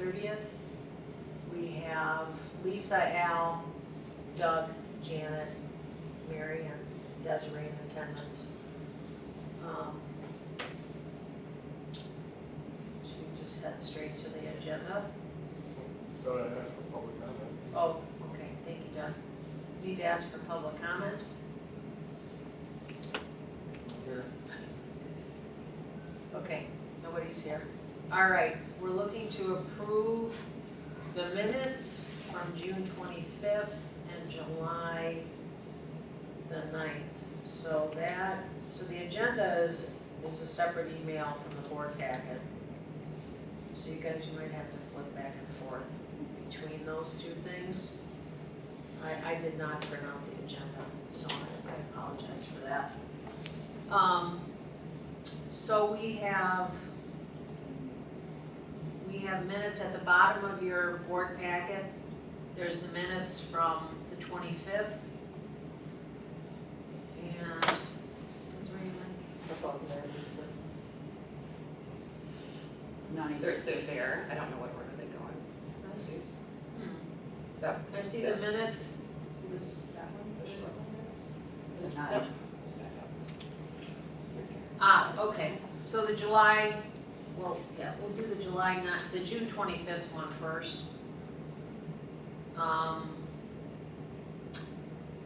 30th. We have Lisa, Al, Doug, Janet, Mary, and Desiree in attendance. Should we just head straight to the agenda? Go ahead and ask for public comment. Oh, okay, thank you, Doug. Need to ask for public comment? Here. Okay, nobody's here. All right, we're looking to approve the minutes from June 25th and July the 9th. So the agenda is a separate email from the board packet. So you guys, you might have to flip back and forth between those two things. I did not print out the agenda, so I apologize for that. So we have minutes at the bottom of your board packet. There's the minutes from the 25th. And, is there anyone? Above there is the 9. They're there, I don't know what order they go in. Oh, jeez. That, I see the minutes. This, that one, the short one? The 9. Yep. ah, okay, so the July, well, yeah, we'll do the the June 25th one first.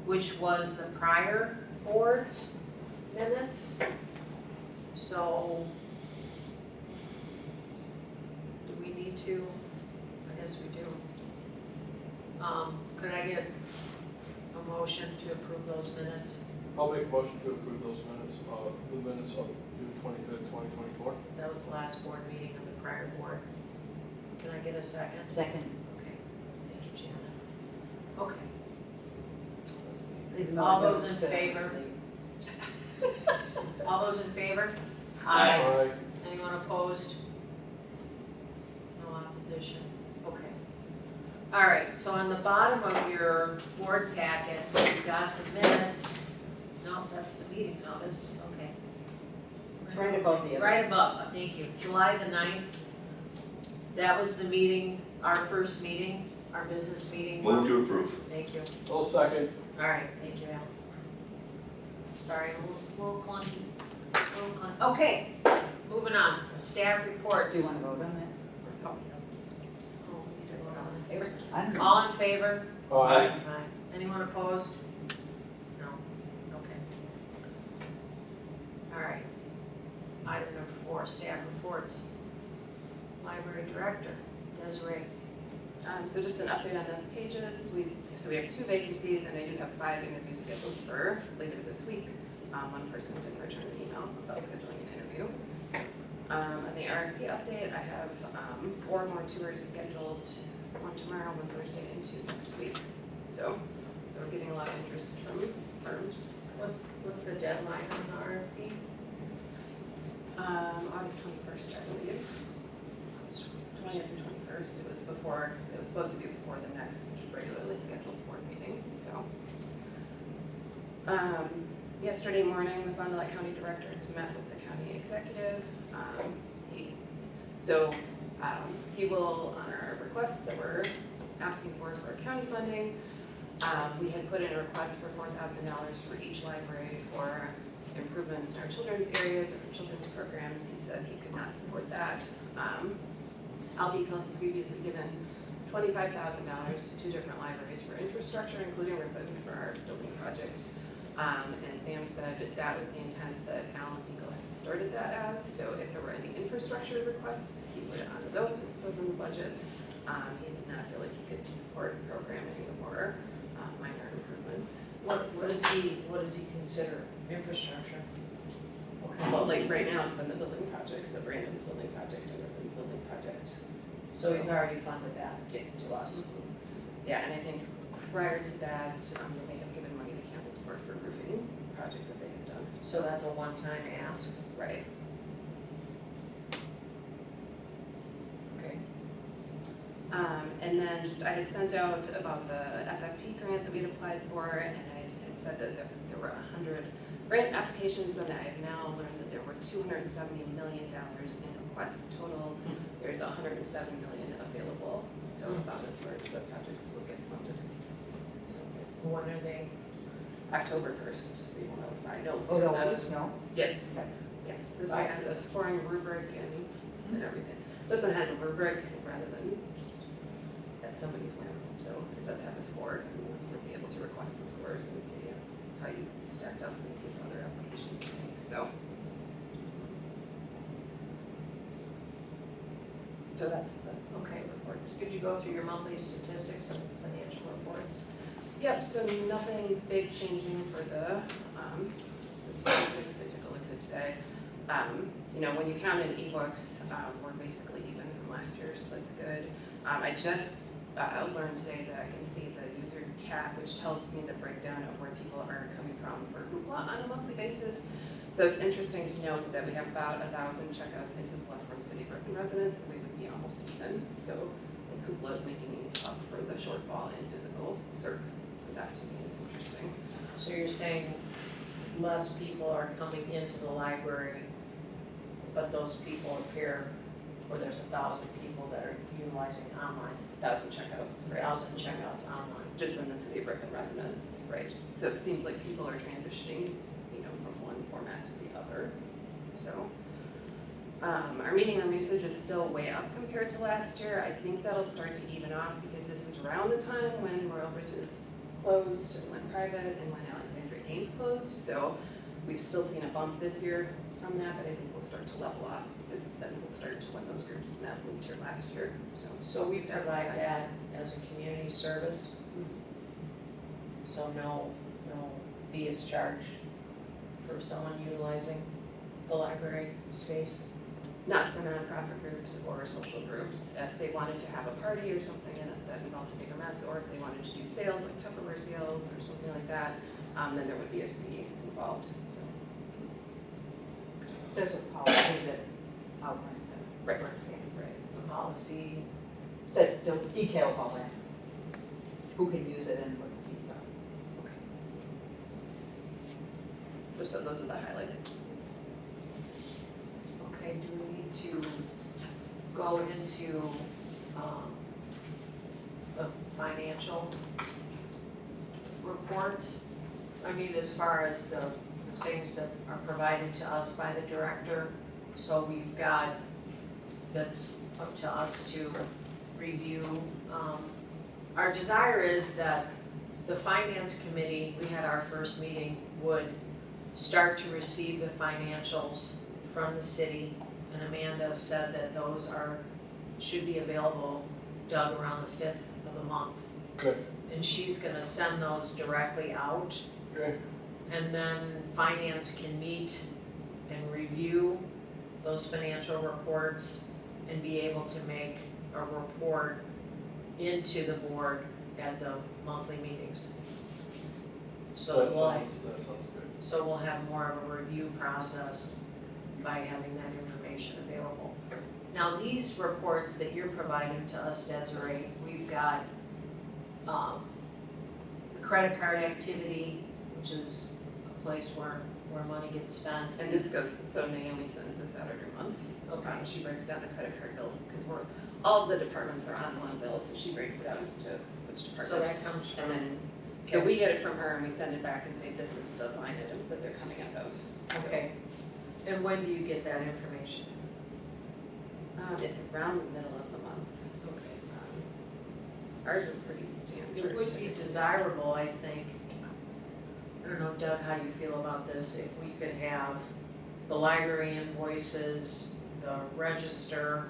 Which was the prior board's minutes. So, do we need to? I guess we do. Could I get a motion to approve those minutes? I'll make a motion to approve those minutes, the minutes of June 25th, 2024. That was the last board meeting of the prior board. Can I get a second? Second. Okay, thank you, Janet. Okay. Even though All I don't those in sit favor? honestly. All those in favor? Aye. Anyone opposed? No opposition? Okay. All right, so on the bottom of your board packet, you got the minutes. No, that's the meeting notice, okay. It's right above the other. Right above, thank you. July the 9th. That was the meeting, our first meeting, our business meeting. Move to approve. Thank you. I'll second. All right, thank you, Al. Sorry, a little clunky. Okay, moving on. Staff Do reports. you want to vote on that? Oh, Oh, we just just- all in favor? I don't know. All in favor? Aye. Aye. Anyone opposed? No, okay. All right. Item number 4, staff reports. Library director, Desiree. So just an update on the pages, we have 2 vacancies and I do have 5 interviews scheduled for later this week. One person didn't return an email about scheduling an interview. On the RFP update, I have 4 more tours scheduled, 1 tomorrow, 1 Thursday, and 2 next week. So we're getting a lot of interest from firms. What's the deadline on the RFP? August 21st, I believe. 20th and 21st, it was supposed to be before the next regularly scheduled board meeting, so. Yesterday morning, the Fond du Lac County Director met with the county executive. He will honor requests that we're asking for county funding. We had put in a request for $4,000 for each library for improvements in our children's areas or for children's programs. He said he could not support that. Albeco had previously given $25,000 to 2 different libraries for infrastructure, including Ripon for our building project. And Sam said that was the intent that Alan Beagle had started that as, so if there were any infrastructure requests, he would honor those and put those in the budget. He did not feel like he could support programming or minor improvements. What does he consider infrastructure? Okay. Well, like right now, it's been the building project, so Brandon's building project and Ripon's building project. So he's already funded that? Yes. To us? Yeah, and I think prior to that, they may have given money to Campus Sport for a roofing project that they had done. So that's a one-time ask? Right. Okay. And then I had sent out about the FFP grant that we had applied for, and I had said that there were 100 grant applications, and I have now learned that there were $270 million in requests total. There's $107 million available, so about it, where the projects will get funded. So, When are they? October 1st, they will notify, no. Oh, they'll let us know? Yes, Okay. yes, this one had a scoring rubric and everything. This one has a rubric rather than just at somebody's whim, so it does have a score, and you'll be able to request the scores and see how you stacked up with other applications, I think, so. So that's Okay. the report. Could you go through your monthly statistics of financial reports? Yep, so nothing big changing for the statistics, I took a look at it today. You know, when you count in ebooks, we're basically even from last year, so that's good. I just learned today that I can see the user cap, which tells me the breakdown of where people are coming from for Hoopla on a monthly basis. So it's interesting to note that we have about 1,000 checkouts in Hoopla from City of Ripon residents, so we would be almost even. So like Hoopla is making up for the shortfall in physical circ, so that to me is interesting. So you're saying less people are coming into the library, but those people appear, or there's 1,000 people that are utilizing online, 1,000 checkouts, right? 1,000 checkouts online. Just in the City of Ripon residents, right? So it seems like people are transitioning, you know, from one format to the other. So our meeting room usage is still way up compared to last year. I think that'll start to even off because this is around the time when Royal Ridge is closed and went private and when Alexandria Games closed. So we've still seen a bump this year from that, but I think we'll start to level off because then we'll start to when those groups met moved here last year. So we provide that as a community service, so no fee is charged for someone utilizing the library space? Not for nonprofit groups or social groups. If they wanted to have a party or something that involved a bigger mess, or if they wanted to do sales like Tupperware sales or something like that, then there would be a fee involved. So There's a policy that outlines that. right, Okay. right. The policy, That details all that. Who can use it and what the fees are. So those are the highlights. okay, do we need to go into the financial reports? I mean, as far as the things that are provided to us by the director, so we've got, that's up to us to review. Our desire is that the finance committee, we had our first meeting, would start to receive the financials from the city, and Amanda said that those should be available, Doug, around the 5th of the month. Okay, And she's gonna send those directly out, okay, and then finance can meet and review those financial reports and be able to make a report into the board at the monthly meetings. So that sounds good. so we'll have more of a review process by having that information available. Now, these reports that you're providing to us, Desiree, we've got the credit card activity, which is a place where money gets spent. And this goes, so Naomi sends this out every month. Okay. She breaks down the credit card bill because all of the departments are on one bill, so she breaks it out as to which So department. that comes And from, then, so we get it from her and we send it back and say, this is the line items that they're coming out of. So, okay. And when do you get that information? It's around the middle of the month. Okay. Ours are pretty standard. It would be desirable, I think, I don't know, Doug, how you feel about this, if we could have the library invoices, the register,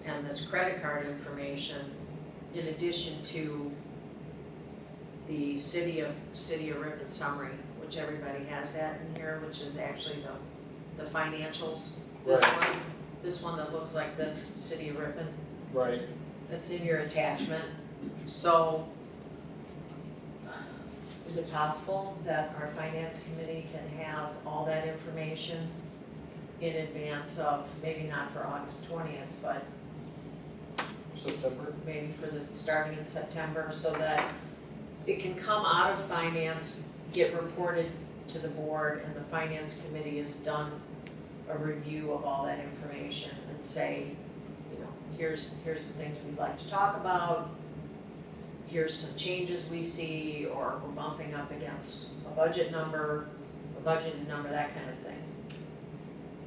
and this credit card information, in addition to the City of Ripon summary, which everybody has that in here, which is actually the financials. This one that looks like this, City of Ripon. Right, That's in your attachment. So, is it possible that our finance committee can have all that information in advance of, maybe not for August 20th, but September, maybe for starting in September, so that it can come out of finance, get reported to the board, and the finance committee has done a review of all that information and say, you know, here's the things we'd like to talk about, here's some changes we see, or we're bumping up against a budgeted number, that kind of thing.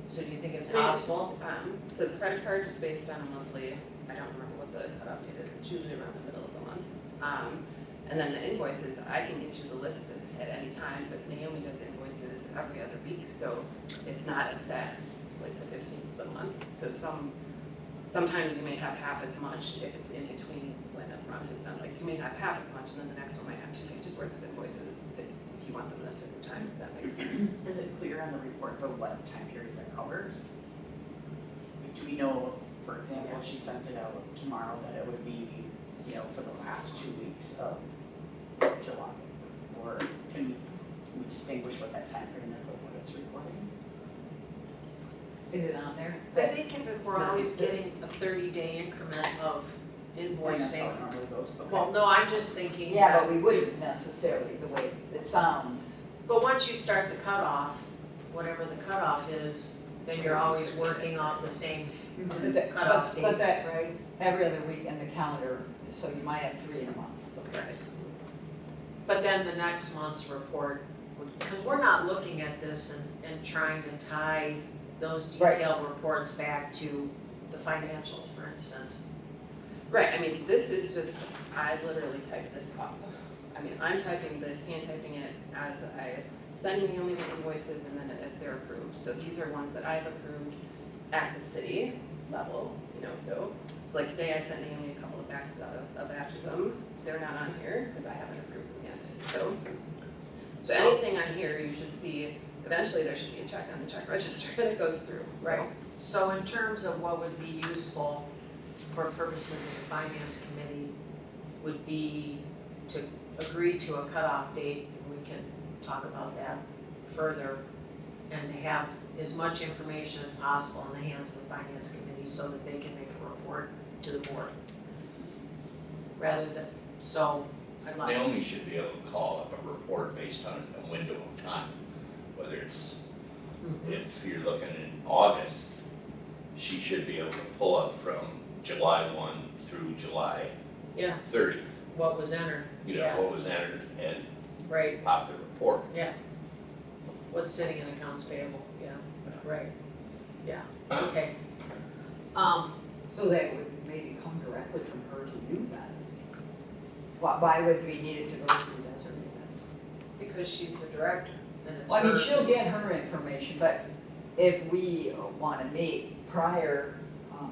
So do you think it's possible? So the credit card is based on a monthly, I don't remember what the cutoff date is, it's usually around the middle of the month. And then the invoices, I can get you the list at any time, but Naomi does invoices every other week, so it's not a set, like the 15th of the month. So sometimes you may have half as much if it's in between when a run is done. Like you may have half as much and then the next one might have 2 pages worth of invoices if you want them in a certain time, if that makes sense. Is it clear on the report though what time period that covers? Do we know, for example, if she sent it out tomorrow, that it would be, for the last 2 weeks of July? Or can we distinguish what that time frame is of what it's recording? Is it on there? I think if we're always getting a 30-day increment of And that's how invoicing, it normally goes, okay. well, no, I'm just thinking Yeah, that, but we wouldn't necessarily, the way it sounds. but once you start the cutoff, whatever the cutoff is, then you're always working off the same But that, cutoff date, but that, right? every other week in the calendar, so you might have 3 in a month, so. Right. But then the next month's report, because we're not looking at this and trying to tie those Right. detailed reports back to the financials, for instance. Right, I mean, this is just, I literally typed this up. I mean, I'm typing this, hand typing it as I send Naomi the invoices and then as they're approved. So these are ones that I've approved at the city level, so like today I sent Naomi a couple of a batch of them. They're not on here because I haven't approved them yet. So anything on here, you should see, eventually there should be a check on the check register that goes through, so. Right. So in terms of what would be useful for purposes of the finance committee would be to agree to a cutoff date, and we can talk about that further, and to have as much information as possible in the hands of the finance committee so that they can make a report to the board. Rather than, so I'd like. Naomi should be able to call up a report based on a window of time, whether it's, if you're looking in August, she should be able to pull up from July 1 through July Yeah, 30th, what was entered, yeah, what was entered and right, pop the report. yeah. What's sitting in accounts payable, yeah, right, yeah, okay. So that would maybe come directly from her to you then? Why would we need it to go through Desiree then? Because she's the director, and it's Well, I mean, her- she'll get her information, but if we wanna meet prior,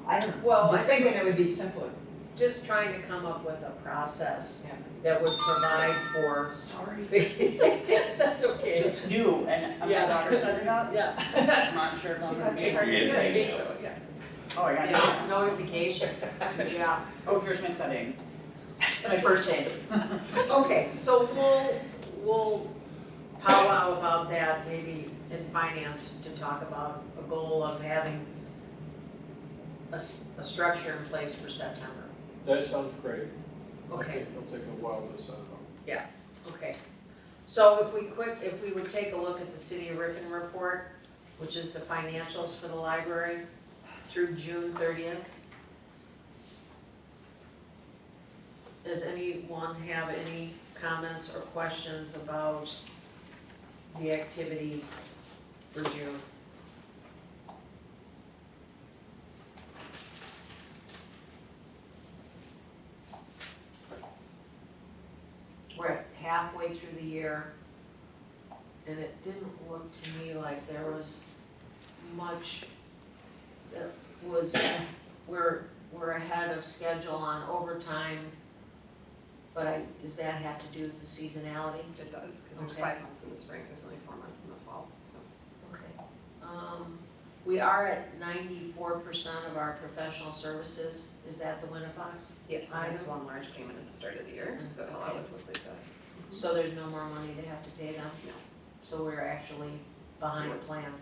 I don't know. Well, I Just thinking it would be simpler. Just trying to come up with a process Yeah. that would provide for. Sorry. That's okay. It's new and my Yeah. daughter set it up. Yeah. I'm not sure if I'm She gonna got be to able to Good do thing. it. So, yeah. Oh, I got Yeah, it. notification, yeah. Oh, here's my settings. It's my first day. Okay, so we'll powwow about that maybe in finance to talk about a goal of having a structure in place for September. That sounds great. I Okay. think it'll take a while to set it up. Okay, so if we would take a look at the City of Ripon report, which is the financials for the library through June 30th. Does anyone have any comments or questions about the activity for June? We're at halfway through the year, and it didn't look to me like there was much that was, we're ahead of schedule on overtime, but does that have to do with the seasonality? It does, because there's Okay. 5 months in the spring, there's only 4 months in the fall, so. Okay. We are at 94% of our professional services, is that the Winnifox? Yes, that's Item. one large payment at the start of the year, so Okay. I'll always look like that. So there's no more money to have to pay them? No. So we're actually behind So plan.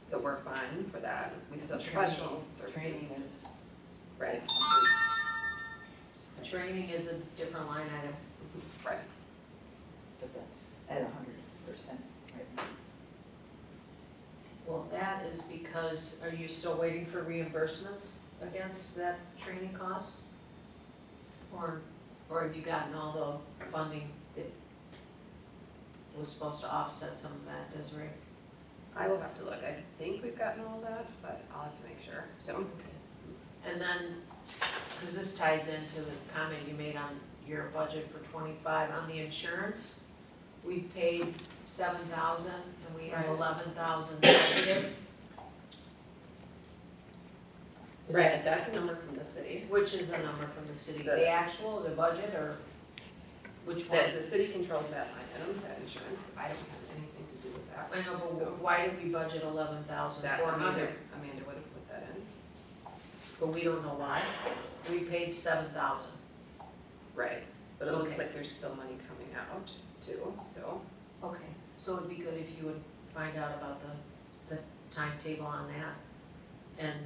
So we're fine for that, we still have Training- professional services. Training is. Right, Training is a different line item. right. But that's at 100% right now. Well, that is because, are you still waiting for reimbursements? against that training cost? Or have you gotten all the funding that was supposed to offset some of that, Desiree? I will have to look, I think we've gotten all that, but I'll have to make sure, so. Okay. And then, because this ties into the comment you made on your budget for 25, on the insurance, we paid 7,000 and we have Right. 11,000 negative. Is Right, that's a number from the city. that- Which is the number from the city, The- the actual, the budget, or which one? The city controls that line item, that insurance, I don't have anything to do with that. I know, So but why did we budget 11,400? Amanda would have put that in. But we don't know why. We paid 7,000. Right, but it looks Okay. like there's still money coming out too, so. Okay, so it'd be good if you would find out about the timetable on that. And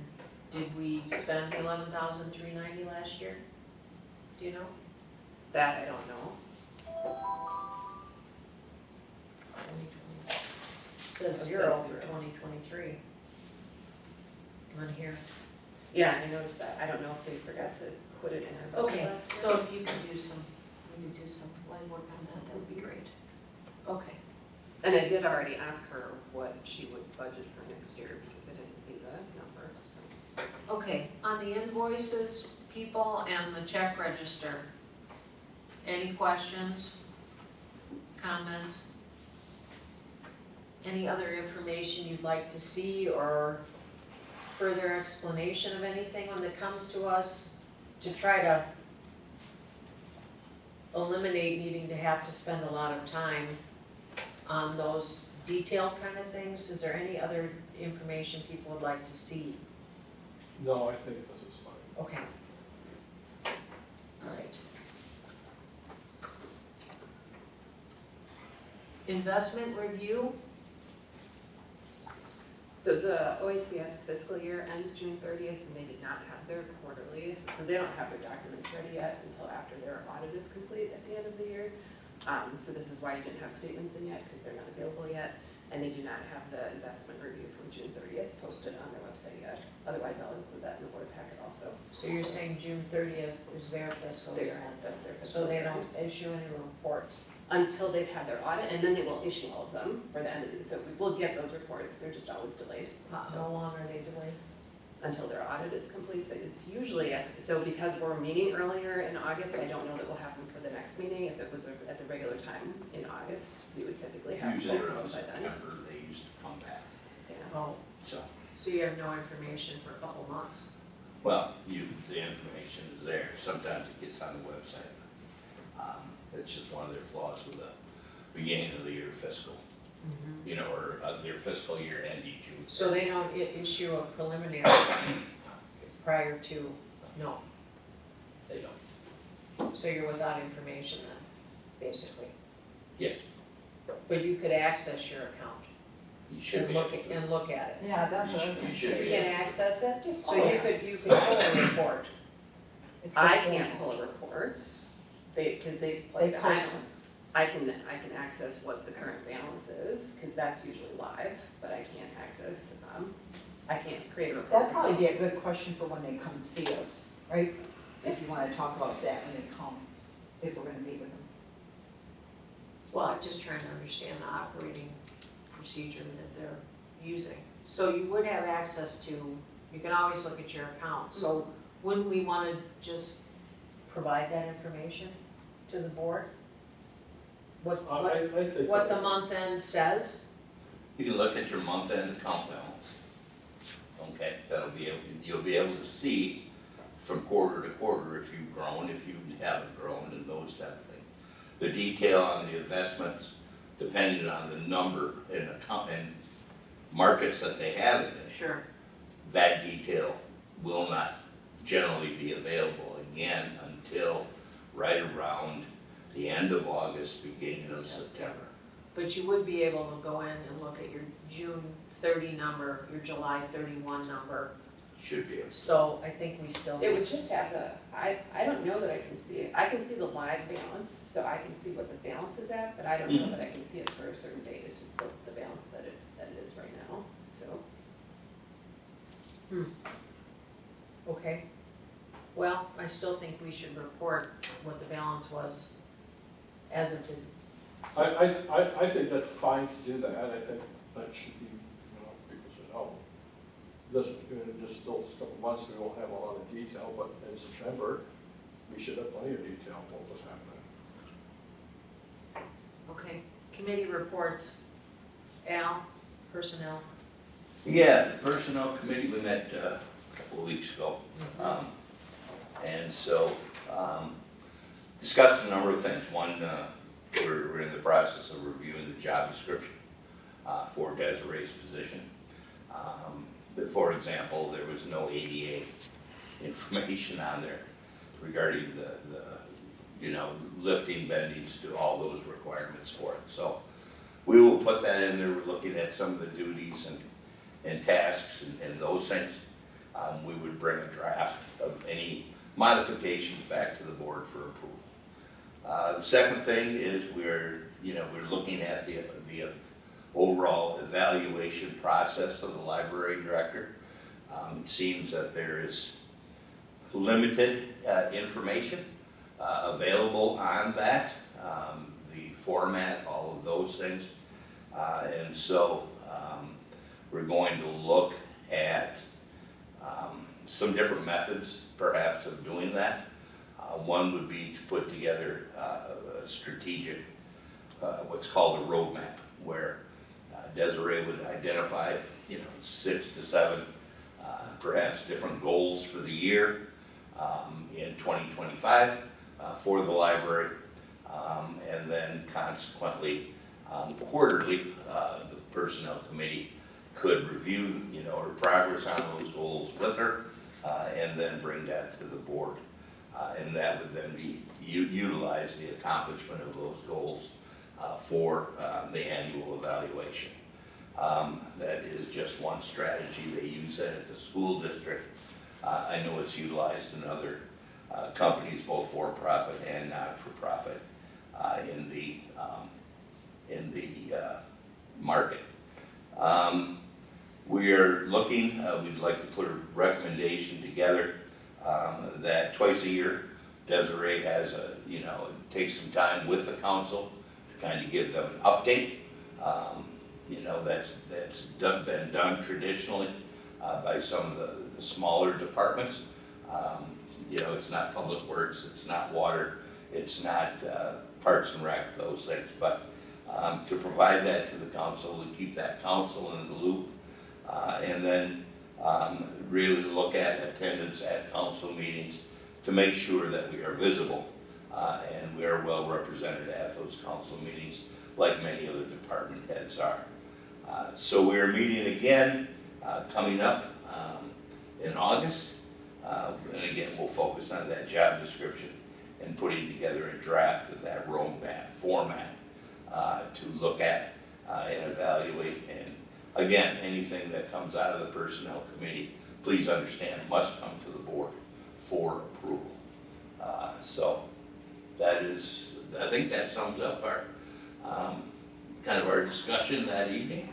did we spend 11,390 last year? Do you know? That I don't know. 2020. It says It 0 says for 0. 2023. On here. Yeah, I noticed that. I don't know if they forgot to put it in our budget Okay, last year. so if you can do some, legwork on that, that would be great. Okay, And I did already ask her what she would budget for next year because I didn't see the number, so. okay, on the invoices, people, and the check register, any questions, comments? Any other information you'd like to see or further explanation of anything when it comes to us to try to eliminate needing to have to spend a lot of time on those detailed kind of things? Is there any other information people would like to see? No, I think this is fine. Okay. All right. Investment review, So the OACF's fiscal year ends June 30th and they did not have their quarterly, so they don't have their documents ready yet until after their audit is complete at the end of the year. So this is why you didn't have statements in yet, because they're not available yet. And they do not have the investment review from June 30th posted on their website yet. Otherwise, I'll include that in the board packet also. so you're saying June 30th is their fiscal year There's, end? that's their fiscal So they year. don't issue any reports? Until they've had their audit, and then they will issue all of them for the end of the, so we will get those reports, they're just always delayed. How long are they delayed? Until their audit is complete, but it's usually, so because we're meeting earlier in August, I don't know that will happen for the next meeting. If it was at the regular time in August, we would typically have Usually both of them around by then. September, they used to come back, Yeah. Oh, so, so you have no information for a couple months? well, the information is there, sometimes it gets on the website. It's just one of their flaws with the beginning of the year fiscal, you know, or their fiscal year ending June. So they don't issue a preliminary prior to, no, They don't, so you're without information then, basically? yes, But you could access your account you should and be. look, able to. and look at it? Yeah, that's what I was You gonna should say. be. You can access it, so Oh, you yeah. could pull a report. It's the I form. can't pull a report, because They I post don't, I can access what the current balance is, because that's usually live, but I can't access, I can't create a report. That'd probably be a good question for when they come see us, right? If you wanna talk about that when they come, if we're gonna meet with them. Well, I'm just trying to understand the operating procedure that they're using. So you would have access to, you can always look at your account, so wouldn't we wanna just provide that information to the board? What I'd say. what the month end says? You can look at your month-end account balance. Okay, you'll be able to see from quarter to quarter if you've grown, if you haven't grown, and those type of things. The detail on the investments, depending on the number and account and markets that they have in it, Sure. that detail will not generally be available again until right around the end of August, beginning of September. But you would be able to go in and look at your June 30 number, your July 31 number. Should be able to. So I think we still. It would just have the, I don't know that I can see it, I can see the live balance, so I can see what the balance is at, but I don't know that I can see it for a certain date, it's just the balance that it is right now, so. Okay, well, I still think we should report what the balance was as of the, I think that's fine to do that, I think that should be, people should know. Doesn't, just those couple months, we won't have a lot of detail, but in September, we should have plenty of detail on what was happening. okay, committee reports. Al, personnel. Yeah, the personnel committee, we met a couple of weeks ago. And so, discussed a number of things. One, we're in the process of reviewing the job description for Desiree's position. For example, there was no ADA information on there regarding the lifting, bending, to all those requirements for it. So we will put that in there. We're looking at some of the duties and tasks and those things. We would bring a draft of any modifications back to the board for approval. The second thing is we're looking at the overall evaluation process of the library director. It seems that there is limited information available on that, the format, all of those things. And so we're going to look at some different methods perhaps of doing that. One would be to put together a strategic, what's called a roadmap, where Desiree would identify 6 to 7 perhaps different goals for the year in 2025 for the library, and then consequently quarterly the personnel committee could review her progress on those goals with her and then bring that to the board, and that would then be utilize the accomplishment of those goals for the annual evaluation. That is just one strategy. They use that at the school district. I know it's utilized in other companies, both for-profit and not-for-profit, in the market. We're looking, we'd like to put a recommendation together that twice a year, Desiree has takes some time with the council to kind of give them an update. That's been done traditionally by some of the smaller departments. It's not public works, it's not water, it's not parks and rec, those things, but to provide that to the council, to keep that council in the loop, and then really look at attendance at council meetings to make sure that we are visible and we are well represented at those council meetings, like many of the department heads are. So we are meeting again coming up in August, and again we'll focus on that job description and putting together a draft of that roadmap format to look at and evaluate. And again, anything that comes out of the personnel committee, please understand, must come to the board for approval. So that is, I think that sums up our kind of our discussion that evening.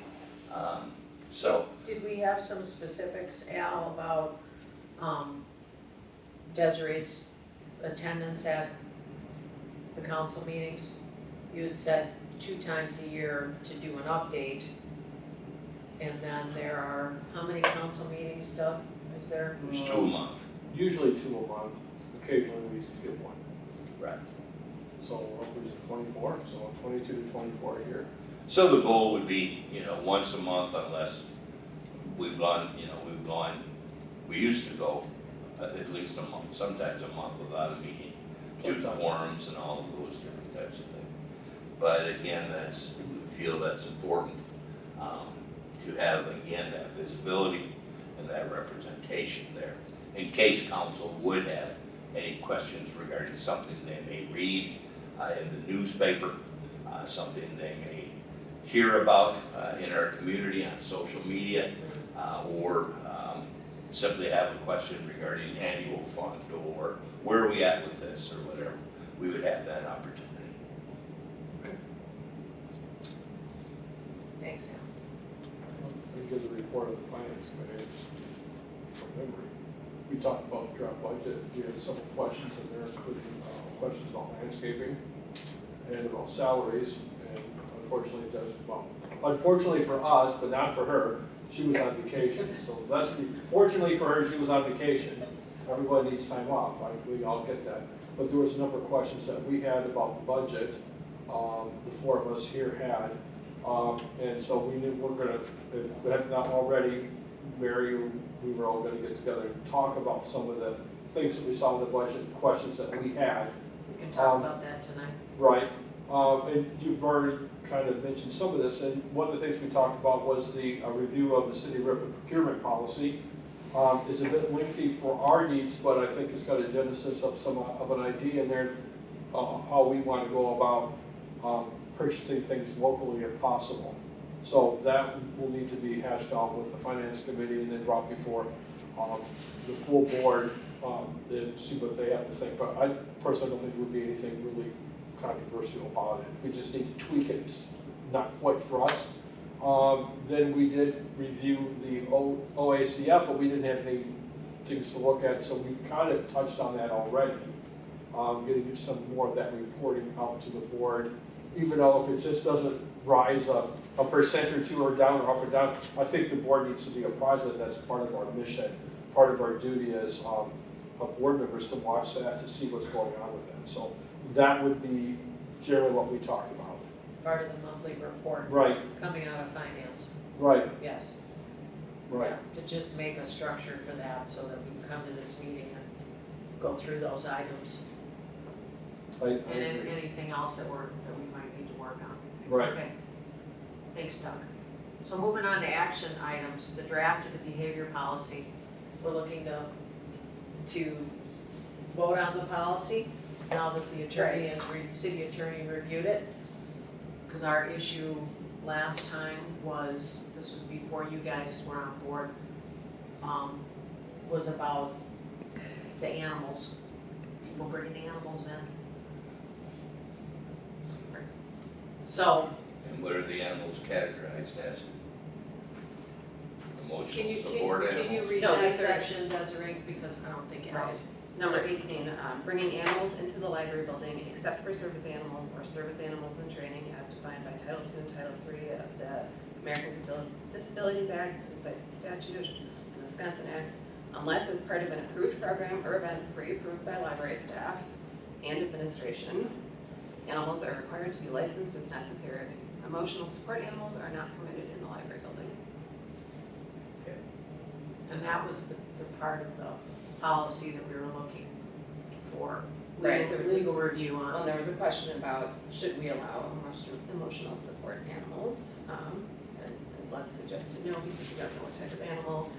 Did we have some specifics, Al, about Desiree's attendance at the council meetings? You had said 2 times a year to do an update. And then there are, how many council meetings, Doug, is there? There's 2 a month. Usually 2 a month, occasionally we used to get 1. Right. So what was it, 24? So 22 to 24 a year. So the goal would be, once a month, unless we've gone, we used to go at least a month, sometimes a month without a meeting, due to quorums and all of those different types of things. But again, we feel that's important to have, again, that visibility and that representation there, in case council would have any questions regarding something they may read in the newspaper, something they may hear about in our community on social media, or simply have a question regarding annual fund, or where are we at with this, or whatever. We would have that opportunity. Thanks, Al. We give the report of the finance committee, just from memory. we talked about the draft budget, we had several questions in there, including questions about landscaping and about salaries, and unfortunately, unfortunately for us, but not for her, she was on vacation, so fortunately for her, she was on vacation. Everybody needs time off, we all get that, but there was a number of questions that we had about the budget, the four of us here had, and so we knew we're gonna, if we had not already, Mary, we were all gonna get together and talk about some of the things that we saw in the budget, questions that we had. We can talk about that tonight. Right, and you've already kind of mentioned some of this, and one of the things we talked about was the review of the city of Ripon procurement policy. It's a bit lengthy for our needs, but I think it's got a genesis of some of an idea in there, how we want to go about purchasing things locally if possible. So that will need to be hashed out with the finance committee and then brought before the full board and see what they have to think. But I personally don't think there would be anything really controversial about it. We just need to tweak it. It's not quite for us. Then we did review the OACF, but we didn't have any things to look at, so we kind of touched on that already. Getting some more of that reporting out to the board, even though if it just doesn't rise up a percent or two or down or up or down, I think the board needs to be apprised that that's part of our mission, part of our duty as board members to watch that, to see what's going on with it. So that would be generally what we talked about. Part of the monthly report. Right. Coming out of finance, Right, yes. right. Yeah, to just make a structure for that so that we can come to this meeting and go through those items. I And agree. anything else that we might need to work on. Right. Okay. Thanks, Doug. So moving on to action items, the draft of the behavior policy. We're looking to vote on the policy now that the attorney city attorney reviewed it. Because our issue last time was, this was before you guys were on board, was about the animals, people bringing animals in. So, And what are the animals categorized as? can Emotional you, support can you animals? read No, that these are- section, Desiree, because I don't think it has. Number 18, bringing animals into the library building except for service animals or service animals in training as defined by Title II and Title III of the Americans with Disabilities Act, the Cites Statute, and Wisconsin Act, unless as part of an approved program or event pre-approved by library staff and administration. Animals are required to be licensed as necessary. Emotional support animals are not permitted in the library building. And that was the part of the policy that we were looking for Right, there was- legal review Well, on. there was a question about, should we allow emotional support animals? And Bud suggested no, because you don't know what type of animal.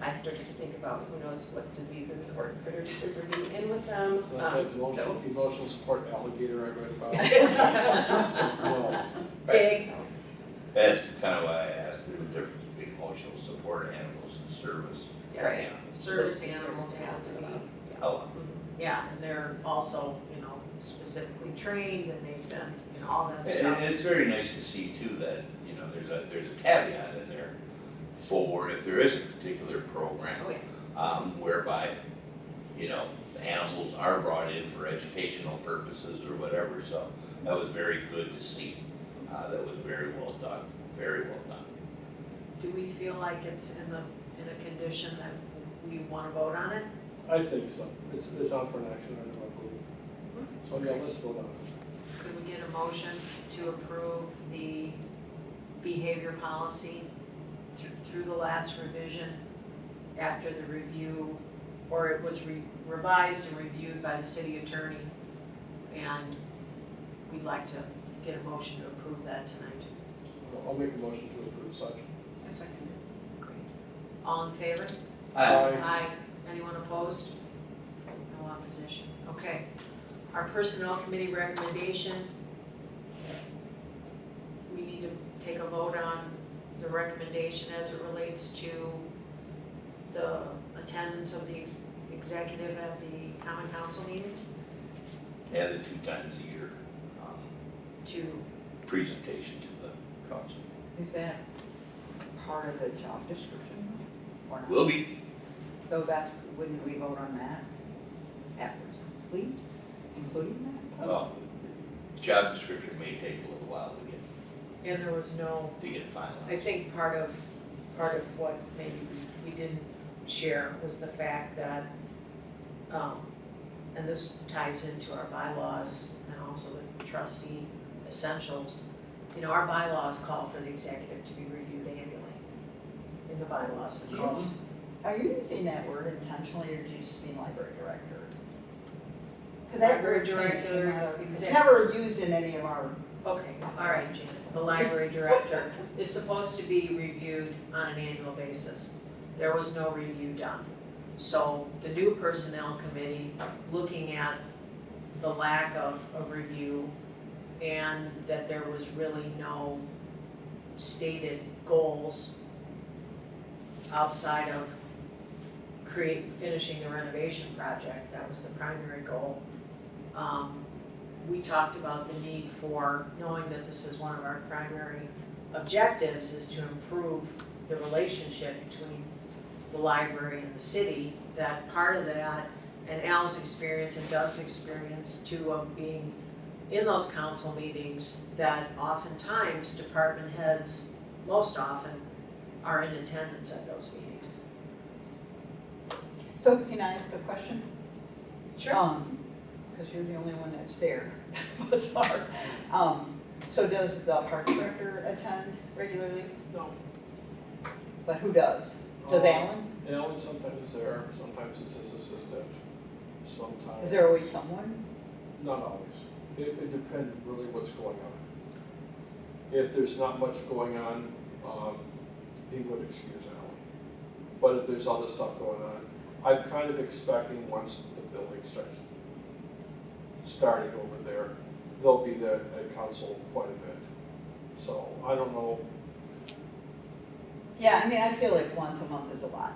I started to think about who knows what diseases or critters we're bringing in with them, so. Emotional support alligator I read about. No. Pig. That's kind of why I asked the difference between emotional support animals and service. Yes, service Those animals service have to be. animals Oh, Yeah, and they're also, specifically trained and they've been, all that and stuff. it's very nice to see too that, there's a caveat in there for if there is a particular program, Oh, yeah. whereby, animals are brought in for educational purposes or whatever, so that was very good to see. That was very well done, very well done. Do we feel like it's in a condition that we wanna vote on it? I think so. It's on for an action item, I believe. So yeah, let's vote on it. Could we get a motion to approve the behavior policy through the last revision after the review, or it was revised and reviewed by the city attorney? And we'd like to get a motion to approve that tonight. I'll make a motion to approve such. A second. Great. All in favor? Aye. Aye. Anyone opposed? No opposition. Okay. Our personnel committee recommendation. We need to take a vote on the recommendation as it relates to the attendance of the executive at the common council meetings And the 2 times a year, to, presentation to the council. Is that part of the job description or not? Will be, So that's, wouldn't we vote on that after it's complete, including that? Well, the job description may take a little while And there was no, to get finalized. I think part of what maybe we didn't share was the fact that, and this ties into our bylaws and also the trustee essentials. You know, our bylaws call for the executive to be reviewed annually in the bylaws. It calls, Are you using that word intentionally, or do you just mean library director? Because that Library word came director, out- it's exec- never used in any of our, okay, all right, Janice. The library director is supposed to be reviewed on an annual basis. There was no review done. So the new personnel committee, looking at the lack of review and that there was really no stated goals outside of finishing the renovation project, that was the primary goal. We talked about the need for, knowing that this is one of our primary objectives, is to improve the relationship between the library and the city, that part of that, and Al's experience and Doug's experience too, of being in those council meetings, that oftentimes department heads, most often, are in attendance at those meetings. so can I ask a question? Sure. Because you're the only one that's there, thus far. So does the park director attend regularly? No. But who does? Does Alan? Alan sometimes is there, sometimes it's his assistant, sometimes. Is there always someone? Not always. It depends really what's going on. If there's not much going on, he would excuse Alan. But if there's other stuff going on, I'm kind of expecting once the building starting over there, they'll be there at council quite a bit. So I don't know. Yeah, I mean, I feel like once a month is a lot.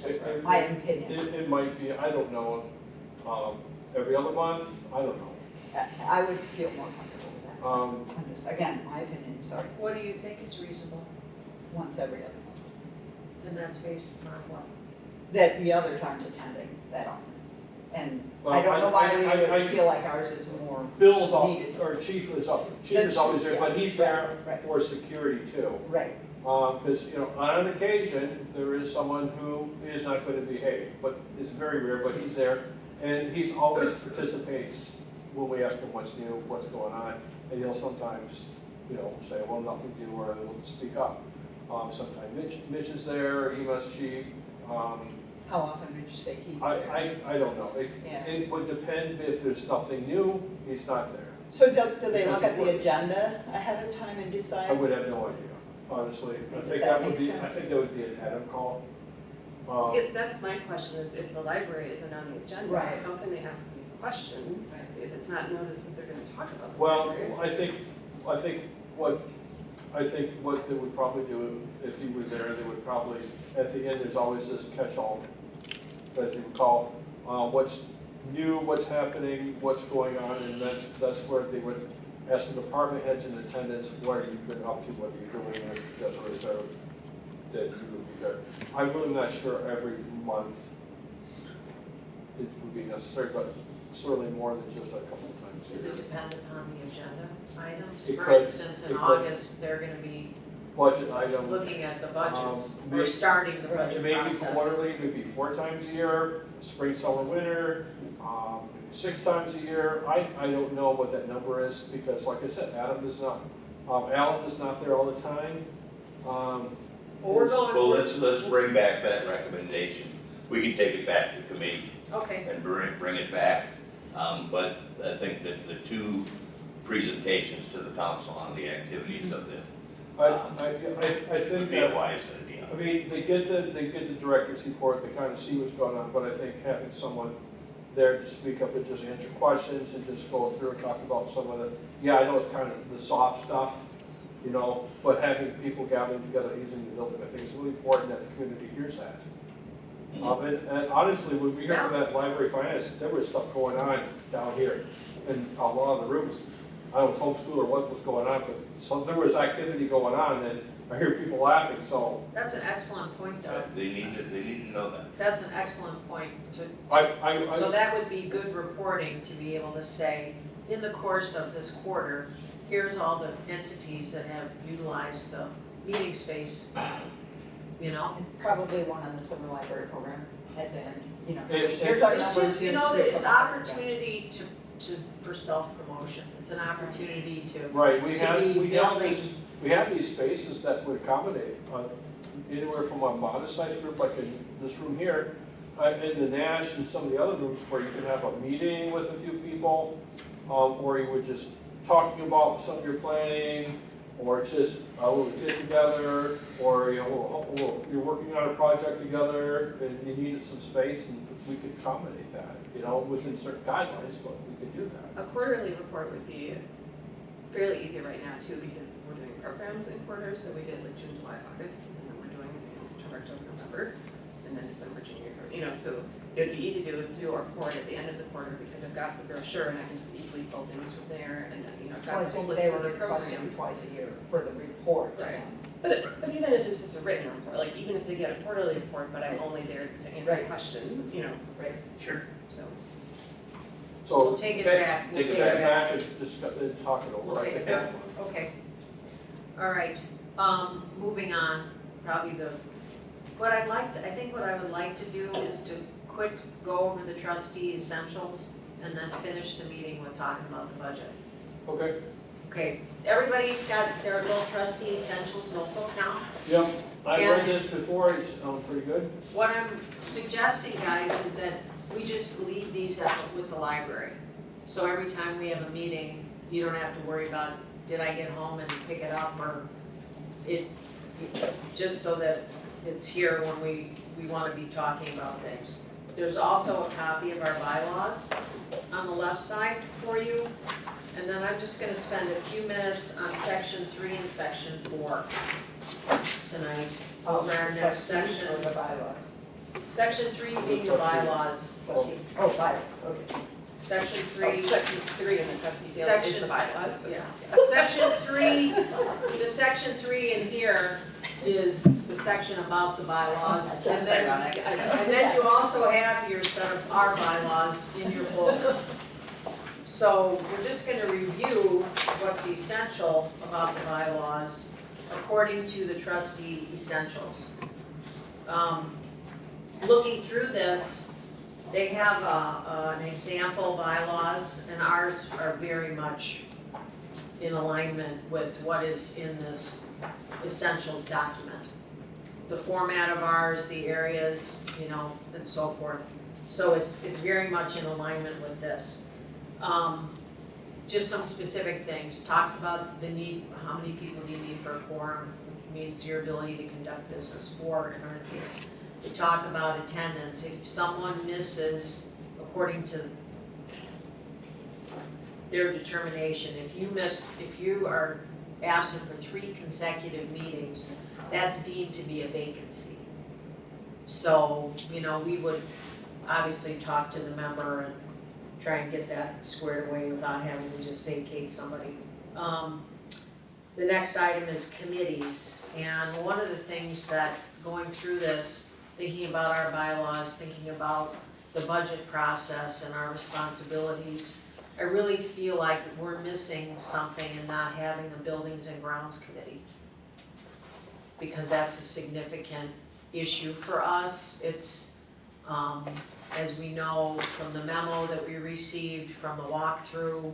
That's just my opinion. It might be, I don't know, every other month, I don't know. I would feel more comfortable with that. I'm just, again, my opinion, sorry, What do you think is reasonable? once every other month. And that's based upon what? That the others aren't attending that often. And I Well, don't know why we I- would feel like ours is more Bill's off, needed. or chief is always there, but he's there Right. for security too. Right, Because, you know, on occasion, there is someone who is not going to behave, but it's very rare, but he's there. And he's always participates when we ask him what's new, what's going on. And he'll sometimes, you know, say, well, nothing to do, or he'll speak up. Sometimes Mitch is there, EMS chief. how often would you say he's there? I don't know. Yeah. It would depend if there's nothing new, he's not there. So do they look at the agenda ahead of time and decide? I would have no idea, honestly. I Does think that that would make be, I sense? think that would be an Adam call. I guess that's my question, is if the library isn't on the agenda, Right. how can they ask me questions if it's not noticed that they're gonna talk about the Well, library? I think what they would probably do, if you were there, they would probably, at the end, there's always this catch-all, as you call, what's new, what's happening, what's going on, and that's where they would ask the department heads in attendance, what are you been up to, what are you doing, and that's what they said, that you would be there. I'm really not sure every month it would be necessary, but certainly more than just a couple of times a Does year. it depend upon the agenda items? It For could. instance, in It could. August, they're gonna be Budget item. looking at the budgets, or maybe- starting the budget Maybe process. quarterly, maybe 4 times a year, spring, summer, winter, 6 times a year. I don't know what that number is, because like I said, Alan is not there all the time. Well, we're going. Well, let's bring back that recommendation. We can take it back to committee Okay, and bring it back. But I think that the 2 presentations to the council on the activities of the, I would think be a that, wise idea. I mean, they get the director's report, they kind of see what's going on, but I think having someone there to speak up and just answer questions and just go through and talk about some of the, yeah, I know it's kind of the soft stuff, you know, but having people gathering together using the building, I think it's really important that the community hears that. And honestly, when we hear from that library finance, there was stuff going on down here in a lot of the rooms. I was homeschooled or what was going on, but there was activity going on, and I hear people laughing, so That's an excellent point, Doug. They need to know that. That's an excellent point to, so I, that would be good reporting to be able to say, in the course of this quarter, here's all the entities that have utilized the meeting space, you know? And probably one on the summer library program at the end, you know. It's- Here's our It's numbers, just, you here's know, the- it's opportunity for self-promotion. It's an opportunity to, right, we to have, be we have building. this, we have these spaces that would accommodate, anywhere from a modest sized group, like in this room here, in the Nash and some of the other rooms where you can have a meeting with a few people, or you would just talking about something you're planning, or just a little get together, or you're working on a project together and you needed some space, and we could accommodate that, you know, within certain guidelines, but we could do that. A quarterly report would be fairly easy right now too, because we're doing programs in quarters, so we did like June, July, August, and then we're doing September, October, November, and then December, January, you know, so it'd be easy to do a report at the end of the quarter because I've got the brochure and I can just easily pull things from there, and then, you know, I've Well, I got the whole think list they of the were requesting programs. twice a year for the report. Right. But even if it's just a written report, like even if they get a quarterly report, but I'm only there to answer Right. questions, you know, Sure. so. So, We'll take it Okay, back, we'll take it take it get back. back and discuss, and talk it over, We'll I take think it that's back. fine. Okay. All right, moving on, probably I think what I would like to do is to quick go over the trustee essentials and then finish the meeting with talking about the budget. Okay, Okay, everybody's got their little trustee essentials notebook now? yep, I read And- this before, it's, pretty good. What I'm suggesting, guys, is that we just leave these up with the library. So every time we have a meeting, you don't have to worry about, did I get home and pick it up, or just so that it's here when we wanna be talking about things. There's also a copy of our bylaws on the left side for you. And then I'm just gonna spend a few minutes on section 3 and section 4 tonight. Those are our next Trustees or sections. the bylaws? Section 3 being the bylaws. Trustee, oh, bylaws, okay. Section Oh, 3, section 3 in the trustee details is Section- the bylaws, but yeah. Section 3, the section 3 in here is the section about the bylaws. That's And then, ironic. and then you also have your set of our bylaws in your folder. So we're just gonna review what's essential about the bylaws according to the trustee essentials. Looking through this, they have an example bylaws, and ours are very much in alignment with what is in this essentials document. The format of ours, the areas, you know, and so forth. So it's very much in alignment with this. Just some specific things, talks about the need, how many people you need for a quorum, means your ability to conduct business for, in our case. We talk about attendance, if someone misses, according to their determination, if you are absent for 3 consecutive meetings, that's deemed to be a vacancy. So, you know, we would obviously talk to the member and try and get that squared away without having to just vacate somebody. The next item is committees, and one of the things that, going through this, thinking about our bylaws, thinking about the budget process and our responsibilities, I really feel like we're missing something in not having a buildings and grounds committee. Because that's a significant issue for us. It's, as we know from the memo that we received from the walkthrough,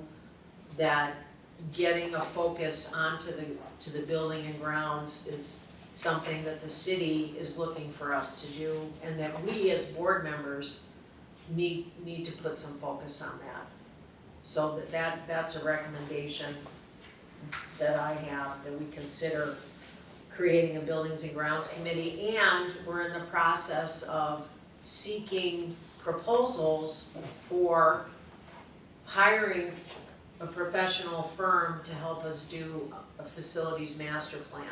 that getting a focus onto the building and grounds is something that the city is looking for us to do, and that we as board members need to put some focus on that. So that's a recommendation that I have, that we consider creating a buildings and grounds committee, and we're in the process of seeking proposals for hiring a professional firm to help us do a facilities master plan.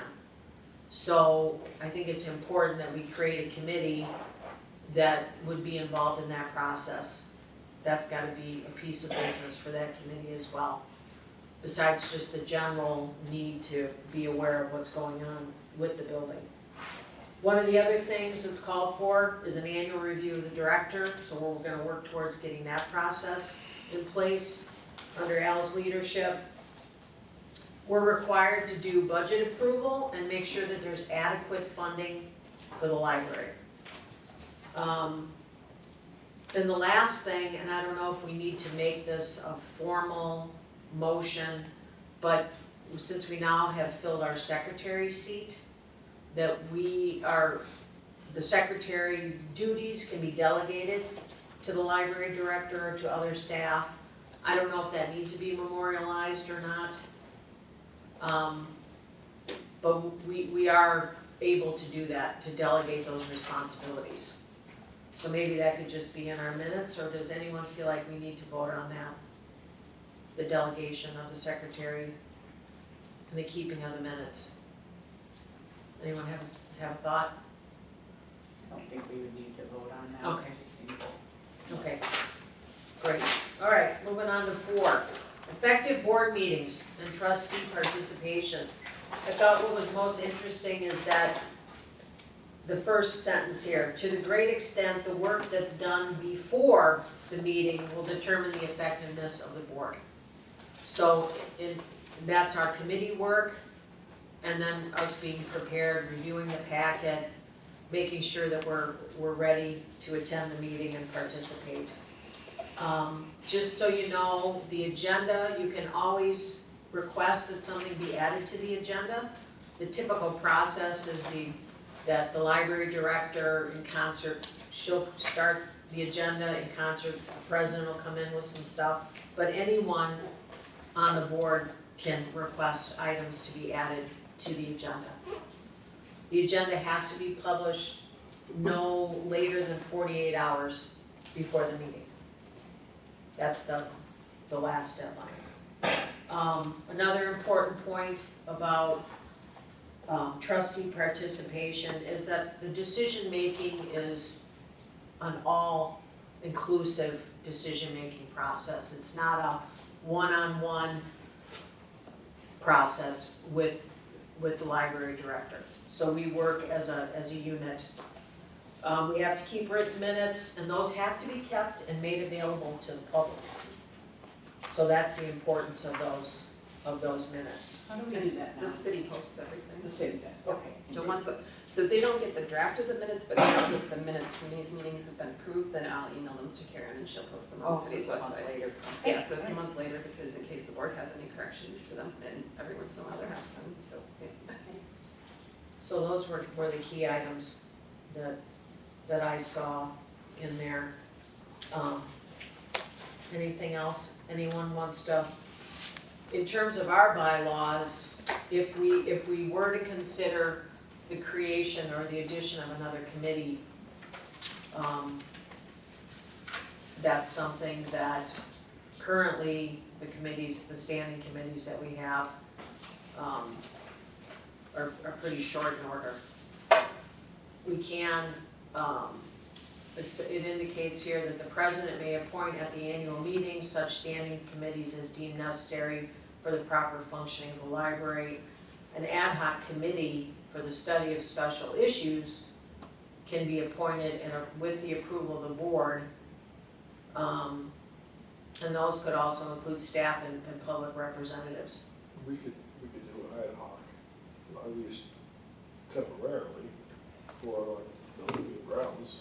So I think it's important that we create a committee that would be involved in that process. That's gotta be a piece of business for that committee as well. Besides just the general need to be aware of what's going on with the building. One of the other things that's called for is an annual review of the director, so we're gonna work towards getting that process in place under Al's leadership. We're required to do budget approval and make sure that there's adequate funding for the library. Then the last thing, and I don't know if we need to make this a formal motion, but since we now have filled our secretary seat, that the secretary duties can be delegated to the library director or to other staff. I don't know if that needs to be memorialized or not. But we are able to do that, to delegate those responsibilities. So maybe that could just be in our minutes, or does anyone feel like we need to vote on that? The delegation of the secretary and the keeping of the minutes. Anyone have a thought? I don't think we would need to vote on that. Okay. It just seems- Okay, great. All right, moving on to 4. Effective board meetings and trustee participation. I thought what was most interesting is that the first sentence here, to the great extent, the work that's done before the meeting will determine the effectiveness of the board. So that's our committee work, and then us being prepared, reviewing the packet, making sure that we're ready to attend the meeting and participate. Just so you know, the agenda, you can always request that something be added to the agenda. The typical process is that the library director in concert, she'll start the agenda in concert, the president will come in with some stuff, but anyone on the board can request items to be added to the agenda. The agenda has to be published no later than 48 hours before the meeting. That's the last deadline. Another important point about trustee participation is that the decision-making is an all-inclusive decision-making process. It's not a one-on-one process with the library director. So we work as a unit. We have to keep written minutes, and those have to be kept and made available to the public. So that's the importance of those minutes. How do we do that now? The city posts everything. The city does, okay. So so they don't get the draft of the minutes, but they don't get the minutes from these meetings have been approved, then I'll email them to Karen and she'll post them on the city's so it's a month website. later. Yeah, so it's a month later because in case the board has any corrections to them, and every once in a while there have them, so. Yeah. So those were the key items that I saw in there. Anything else anyone wants to, in terms of our bylaws, if we were to consider the creation or the addition of another committee, that's something that currently the standing committees that we have, are pretty short in order. We can, it indicates here that the president may appoint at the annual meeting such standing committees as deemed necessary for the proper functioning of the library. An ad hoc committee for the study of special issues can be appointed with the approval of the board. And those could also include staff and public representatives. We could do it ad hoc, at least temporarily, for like building and grounds.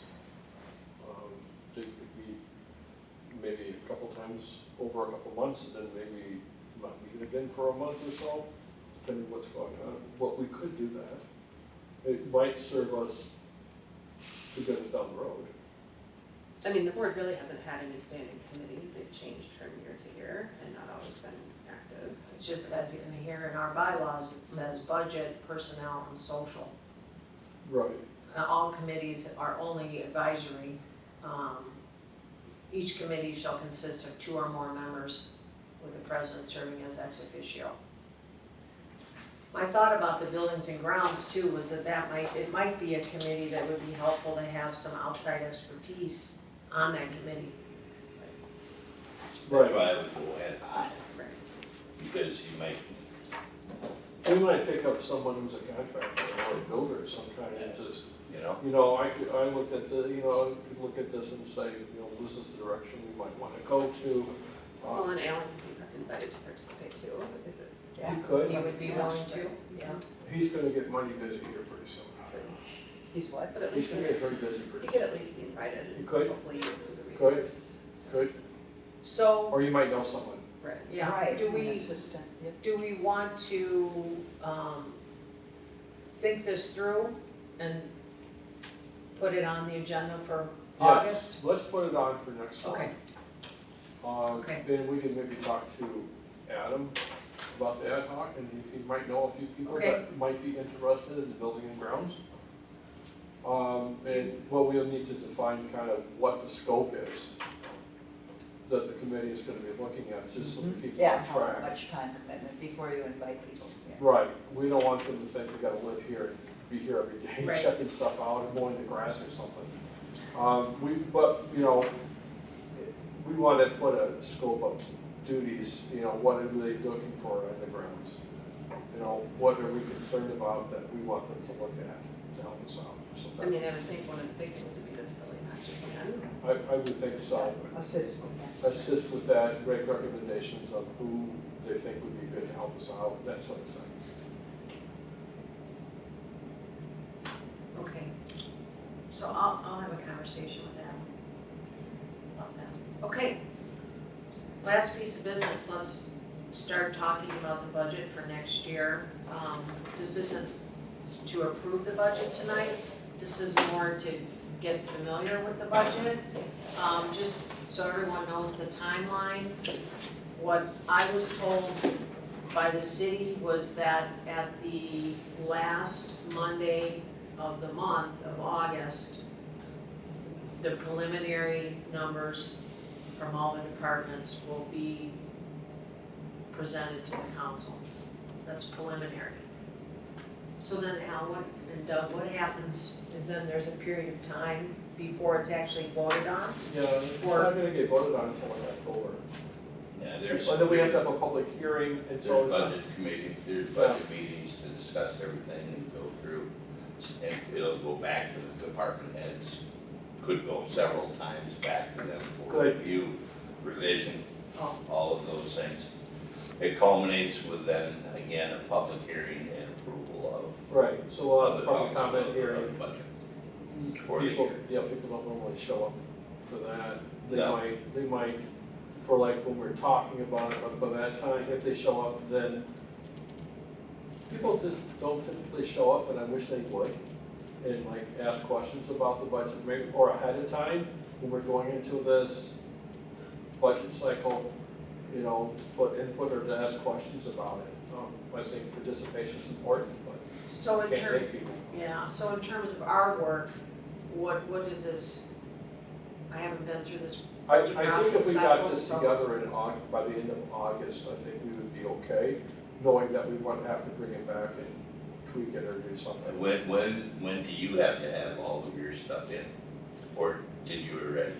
It could be maybe a couple times over a couple months, and then maybe not meet again for a month or so, depending what's going on. But we could do that. It might serve us to get us down the road. I mean, the board really hasn't had any standing committees, they've changed from year to year and not always been active. It's just that in here in our bylaws, it says budget, personnel, and social. Right. All committees are only advisory. Each committee shall consist of 2 or more members, with the president serving as ex officio. My thought about the buildings and grounds too was that it might be a committee that would be helpful to have some outside expertise on that committee. That's why I would go ahead, Right. because you might, We might pick up someone who's a contractor or a builder of some kind, and just, You know, I looked at could look at this and say, this is the direction we might wanna go to. Well, and Alan can be invited to participate too, if it, Yeah. He could, You would be willing to? Yeah. he's gonna get mighty busy here pretty soon. He's what? but at He's least, gonna he get very busy pretty could soon. at least be invited He and could. hopefully use it as a Could. resource. Good, So, or you might know someone. Right. yeah, Right, do an we, assistant, yep. do we want to, think this through and put it on the agenda for August? Yes, let's put it on for next month. Okay, Okay. Then we can maybe talk to Adam about the ad hoc, and if he might know a few people Okay. that might be interested in the building and grounds. And we'll need to define kind of what the scope is that the committee is gonna be looking at, just so we keep Yeah, on how track. much time commitment before you invite people, yeah. Right, we don't want them to think they gotta live here and be here every day, Right. checking stuff out and mowing the grass or something. We wanna put a scope of duties, what are they looking for on the grounds? What are we concerned about that we want them to look at to help us out? So I mean, I would think one of the big things would be the facility master plan. I would think so. Assist with that. Assist with that, make recommendations of who they think would be good to help us out, that sort of thing. okay. So I'll have a conversation with them about that. Okay. Last piece of business, let's start talking about the budget for next year. This isn't to approve the budget tonight, this is more to get familiar with the budget. Just so everyone knows the timeline, what I was told by the city was that at the last Monday of the month of August, the preliminary numbers from all the departments will be presented to the council. That's preliminary. So then Al, and Doug, what happens is then there's a period of time before it's actually voted on? Yeah, it's not gonna get voted on until like October. yeah, there's. And then we have to have a public hearing, and so There's it's budget committee, there's budget meetings to discuss everything and go through, and it'll go back to the department heads. Could go several times back to them for Good. review, revision, Oh, all of those things. It culminates with then, again, a public hearing and approval right, so we'll of have the a public council comment of hearing. the budget for the People, year. yeah, people don't normally show up for that. No. They might, for like when we're talking about it, but by that time, if they show up, then people just don't typically show up, and I wish they would. And like ask questions about the budget, maybe, or ahead of time, when we're going into this budget cycle, to put input or to ask questions about it. I think participation is important, but so in can't make people. yeah, so in terms of our work, what does this, I haven't been through this I budget think if process we got cycle, this so- together in by the end of August, I think we would be okay, knowing that we won't have to bring it back and tweak it or do something. And when do you have to have all of your stuff in? Or did you already?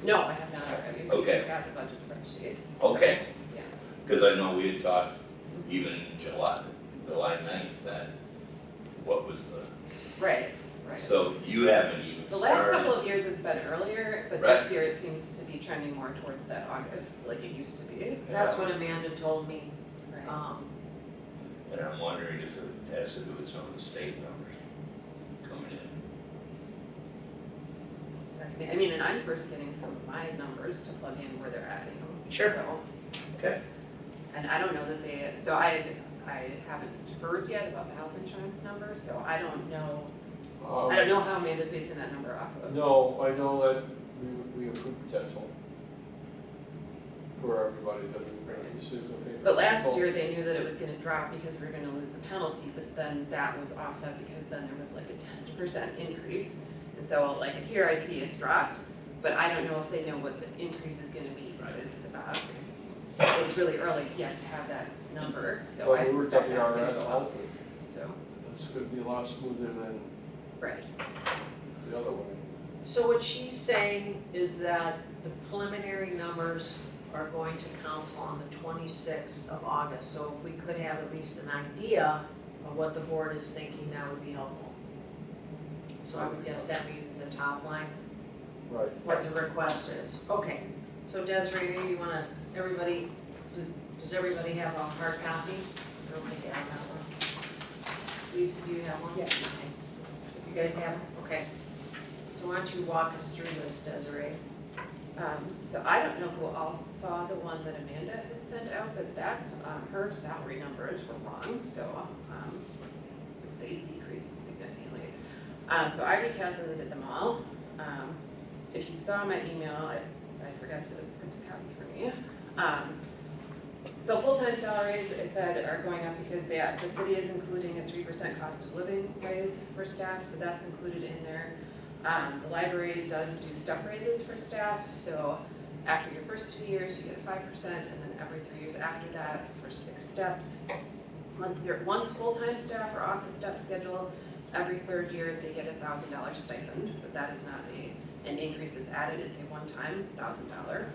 No, I have not already, we Okay. just got the budget spreadsheets. so, Okay. Yeah. Because I know we had talked even in July 9th, that what was Right, right. so you haven't even The started. last couple of years it's been earlier, but Right. this year it seems to be trending more towards that August, like it used to be. That's so- what Amanda told me. Right. And I'm wondering if it has to do with some of the state numbers coming in. I mean, and I'm first getting some of my numbers to plug in where they're at, Sure. so. Okay. And I don't know that they, so I haven't heard yet about the health insurance number, so I don't know how Amanda's basing that number off of. No, I know that we approved dental for everybody that we received the pay for. But last dental. year, they knew that it was gonna drop because we were gonna lose the penalty, but then that was offset because then there was like a 10% increase. And so like here I see it's dropped, but I don't know if they know what the increase is gonna be because it's really early yet to have that number, so I But we were suspect that's gonna WRS go up, health, so, it's gonna be a lot smoother than right. the other one. So what she's saying is that the preliminary numbers are going to council on the 26th of August. So if we could have at least an idea what the board is thinking, that would be helpful. So I would guess that means the top line, Right. what the request is. Okay, so Desiree, maybe you wanna, everybody, does everybody have a hard copy? I don't think I have one. Lisa, do you have one? Yeah. You guys have, it? Okay. So why don't you walk us through this, Desiree? So I don't know who all saw the one that Amanda had sent out, but that, her salary numbers were wrong, so, they decreased significantly. So I recalculated them all. If you saw my email, I forgot to print a copy for me. So full-time salaries, I said, are going up because the city is including a 3% cost of living raise for staff, so that's included in there. The library does do step raises for staff, so after your first 2 years, you get 5%, and then every 3 years after that for 6 steps. Once full-time staff are off the step schedule, every 3rd year, they get a $1,000 stipend, but that is not an increase that's added, it's a one-time $1,000.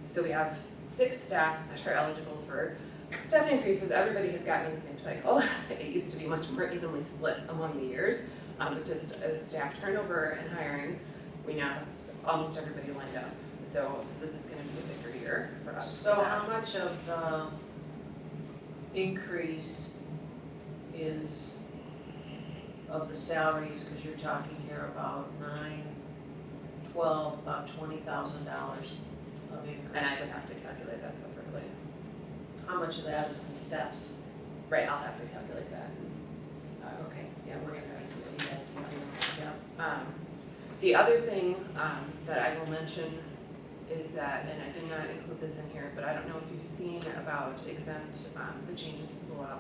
So we have 6 staff that are eligible for step increases. Everybody has gotten in the same cycle. It used to be much more evenly split among the years, but just as staff turnover and hiring, we now have almost everybody lined up. So this is gonna be a bigger year for us. So how much of the increase is of the salaries, because you're talking here about 9, 12, about $20,000 of increase? And I would have to calculate that separately. How much of that is the steps? Right, I'll have to calculate that. Okay, yeah, we're gonna need to see that detail, yeah. The other thing that I will mention is that, and I did not include this in here, but I don't know if you've seen about exempt, the changes to the law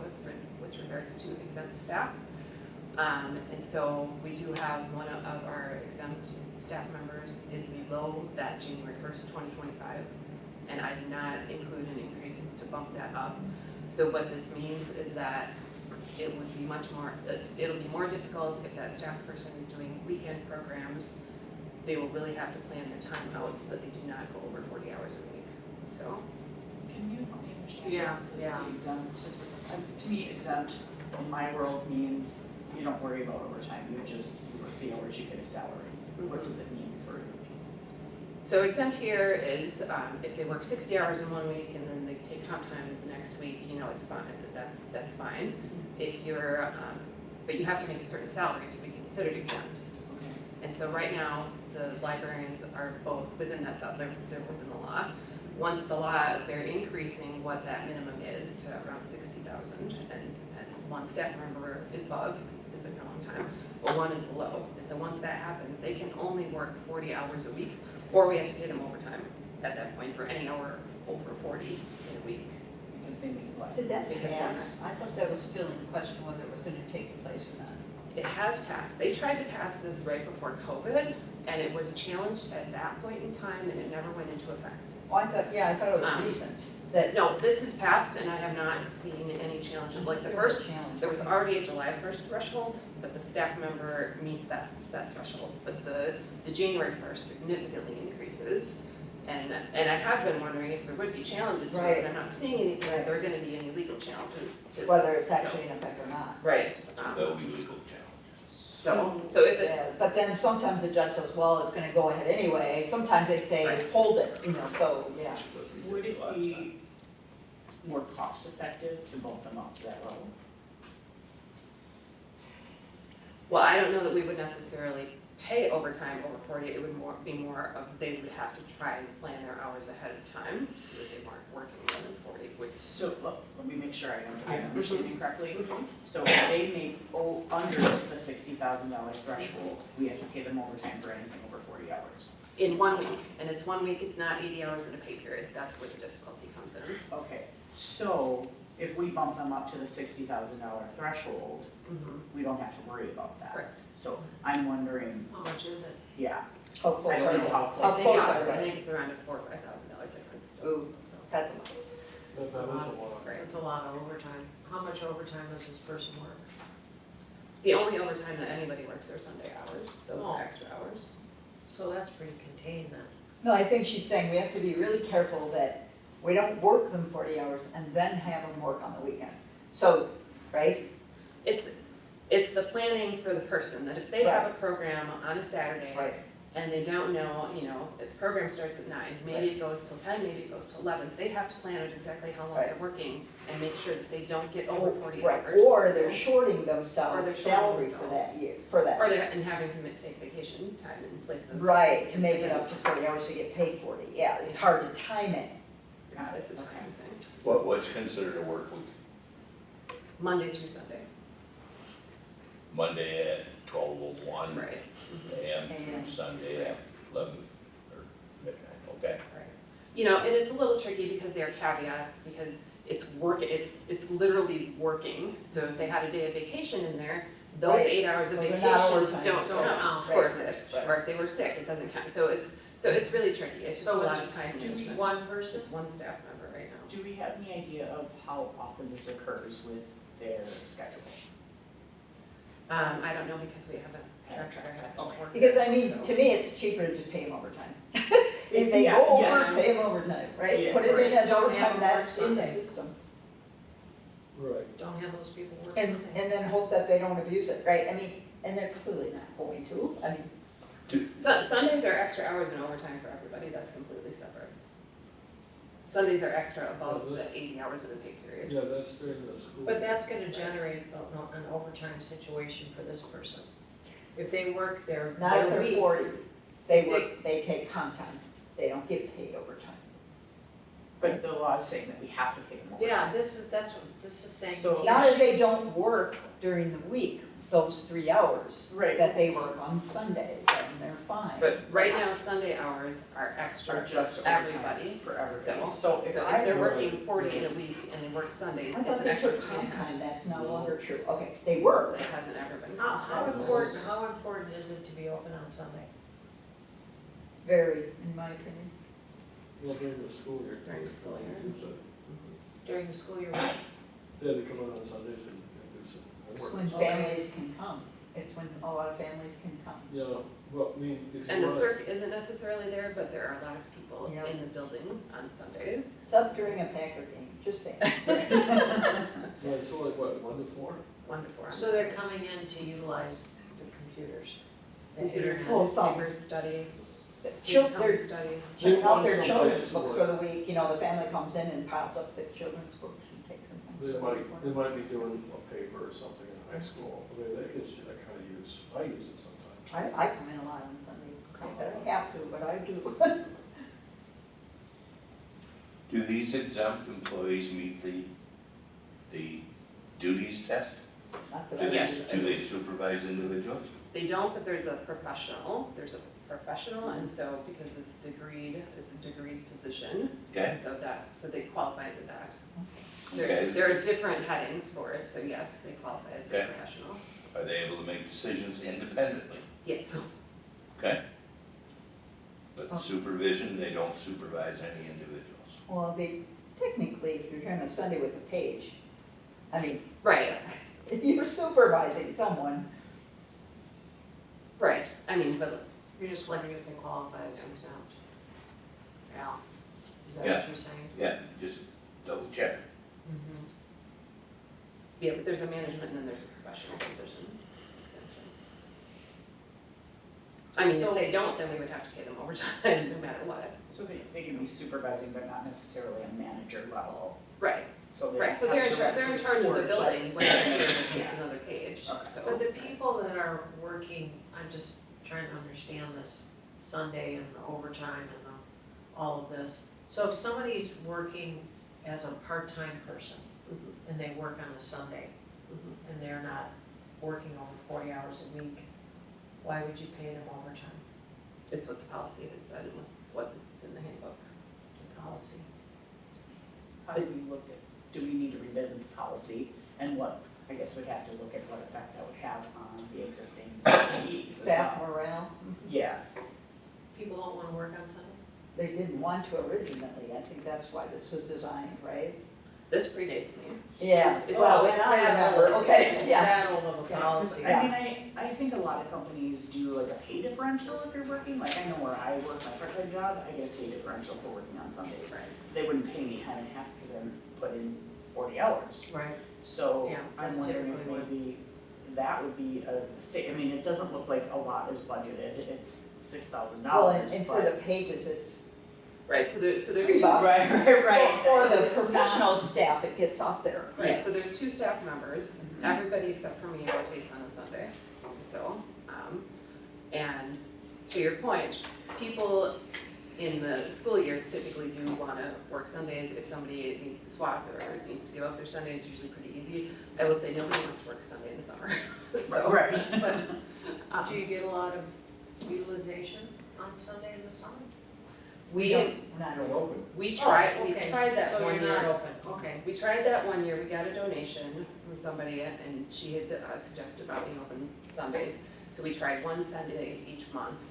with regards to exempt staff. And so we do have one of our exempt staff members is below that January 1st, 2025. And I did not include an increase to bump that up. So what this means is that it would be it'll be more difficult if that staff person is doing weekend programs. They will really have to plan their time out so that they do not go over 40 hours a week, so. Can you help me understand? Yeah. The exempt, to me, exempt in my world means you don't worry about overtime, you work the hours, you get a salary. What does it mean for you? So exempt here is if they work 60 hours in 1 week and then they take comp time the next week, it's fine, that's fine. If you're, but you have to make a certain salary to be considered exempt. Okay. And so right now, the librarians are both within that, they're within the law. Once the law, they're increasing what that minimum is to around 60,000, and one staff member is above, because they've been here a long time, but one is below. And so once that happens, they can only work 40 hours a week, or we have to pay them overtime at that point for any hour over 40 in a week. Because they make less. Did that Because pass? I thought that was still in question whether it was gonna take place or not. It has passed. They tried to pass this right before COVID, and it was challenged at that point in time, and it never went into effect. Oh, I thought it was recent, that No, this has passed, and I have not seen any challenge. Like the there was a first, challenge. there was already a July 1st threshold, but the staff member meets that threshold. But the January 1st significantly increases. And I have been wondering if there would be challenges to it, Right. but I'm not seeing anything, Right. that there are gonna be any legal challenges to this. Whether it's so- actually in effect or not. Right. There'll be legal challenges. So if it, Yeah, but then sometimes the judge says, well, it's gonna go ahead anyway, sometimes they say, hold it, so, yeah. Would it be more cost effective to bump them up to that level? well, I don't know that we would necessarily pay overtime over 40, it would be more of, they would have to try and plan their hours ahead of time, so that they weren't working more than 40, which. So, let me make sure I'm understanding correctly. Mhm. So if they make under the $60,000 threshold, we have to pay them overtime for anything over 40 hours. In 1 week, and it's 1 week, it's not 80 hours in a pay period, that's where the difficulty comes in. Okay, so if we bump them up to the $60,000 threshold, we don't have to worry about that. Correct. So I'm wondering, How much is it? yeah, How close I don't are know they? how How close close I are they? think it's around a $4,000 or $5,000 difference still, Ooh, so. that's a lot. That is a lot. Right. It's a lot of overtime. How much overtime does this person work? The only overtime that anybody works are Sunday hours, those Oh. are extra hours. So that's pretty contained then. No, I think she's saying we have to be really careful that We don't work them 40 hours and then have them work on the weekend. So, right? It's the planning for the person, that if they have a program on a Saturday. Right. And they don't know, if the program starts at 9, maybe it goes till 10, maybe it goes till 11, they have to plan out exactly how long Right. they're working and make sure that they don't get over 40 Right, hours. or they're So- shorting Or they're themselves shorting salary for that themselves. year, for that. Or they're, and having to take vacation time in place of. Right, to make it up to 40 hours to get paid 40, yeah, it's hard to time it. It's a time thing. What's considered a work week? Monday through Sunday, Monday at 12:01 right, AM AM. through Sunday at 11 or midnight, okay? right. And it's a little tricky because there are caveats, because it's literally working. So if they had a day of vacation in there, those Right. 8 hours of So they're not vacation overtime. don't Right. count Right. towards it. Right. Or if they were sick, it doesn't count. So it's really tricky, it's just a So lot it's of time do management. one person? It's one staff member right now. Do we have any idea of how often this occurs with their schedule? I don't know because we haven't tracked our head. Okay. Because I mean, So- to me, it's cheaper to just pay them overtime. If they Yeah, go over, yes. pay them overtime, right? Yeah, Put it right. in as Don't have overtime, them that's work in the Sunday. system. Right. Don't have those people work And, Sunday. and then hope that they don't abuse it, right? I mean, and they're clearly not going to, I mean, Sundays are extra hours and overtime for everybody, that's completely separate. Sundays are extra above Yeah, this- the 80 hours in a pay period. Yeah, that's during the school. But that's gonna generate an overtime situation for this person. If they work their not if their they're week, 40, they take comp time, they don't get paid overtime. But the law is saying that we have to pay them more. yeah, that's what this is saying. So- Not if they don't work during the week, those 3 hours Right. that they work on Sunday, then they're fine. But right now, Sunday hours are extra Or just for overtime everybody. for everybody. So, So if if they're I, working 40 in a week and they work Sunday, I it's thought an they extra took time. comp time, that's no longer true. Okay, they work. It hasn't ever been. How important is it to be open on Sunday? Very, in my opinion. Well, during the school year. During the school year. So, During the school year, right? they had to come in on Sundays and do some It's homework. when families can come. It's when a lot of families can come. Yeah, well, I mean, if you And the want, circ isn't necessarily there, but there are a lot of people Yep. in the building on Sundays. It's up during a Packer game, just saying. yeah, it's like what, 1 to 4? 1 to 4 on So they're Sunday. coming in to utilize the computers. Computers, Well, some. newspapers, study, The kids chil- come they're study. checking out their Some children's places books work. for the week, the family comes in and piles up the children's books and takes them. home They for the might, week. they might be doing a paper or something in high school. I mean, they can see that kind of use, I use it sometimes. I come in a lot on Sunday. I don't have to, but I do. Do these exempt employees meet the duties test? That's Do what I they, Yes. do they supervise individuals? They don't, but there's a professional, and so because it's a degreed position. Okay, And so they qualify under that. Okay. There are different headings for it, so yes, they qualify as a Okay. professional. are they able to make decisions independently? Yes, Okay? But the supervision, they don't supervise any individuals. Well, technically, if you're here on a Sunday with a page, I mean, right, you're supervising someone. right, but You're just wondering if they qualify as exempt. Yeah. Is that Yeah. what you're saying? Yeah, just double check. Mm-hmm. yeah, but there's a management and then there's a professional position exemption. I mean, So- if they don't, then we would have to pay them overtime, no matter what. so they can be supervising, but not necessarily a manager level, Right, so they right, don't so they're in have charge, direct they're in charge of the report, but- building, whether they're just Yeah. another page, Okay. so. But the people that are working, I'm just trying to understand this Sunday and the overtime and all of this. So if somebody's working as a part-time person Mhm, and they work on a Sunday mhm. and they're not working over 40 hours a week, why would you pay them overtime? It's what the policy has said, and it's what's in the handbook. The policy. How do we look at, do we need to revisit the policy, and what, I guess we'd have to look at what effect that would have on the existing employees as Staff well. morale, Yes, People don't wanna work on Sunday? they didn't want to originally, I think that's why this was designed, right? This predates me. Yeah, It's well, always and I that remember, old. okay, It's yeah. that old of a Yeah. policy. Yeah. I mean, I think a lot of companies do like a pay differential if you're working, like I know where I work my part-time job, I get a pay differential for working on Sundays. Right. They wouldn't pay me time and a half because I put in 40 hours. Right. So Yeah, I'm that's wondering if typically what- maybe that would be I mean, it doesn't look like a lot is budgeted, it's $6,000, Well, and for but- the pages, it's, Right, so there's $3. two. Right. for So the it's not- professional staff, it gets up there. Right, so there's two staff members, Mhm. everybody except for me rotates on a Sunday, so, and to your point, people in the school year typically do wanna work Sundays if somebody needs to swap or needs to give up their Sunday, it's usually pretty easy. I will say nobody wants to work Sunday in the summer, so. Right. But, Do you get a lot of utilization on Sunday in the summer? we, don't- Not We're open. open. we Oh, tried okay. that one year. So you're not open, okay. We tried that one year, we got a donation from somebody and she had suggested about being open Sundays. So we tried one Sunday each month.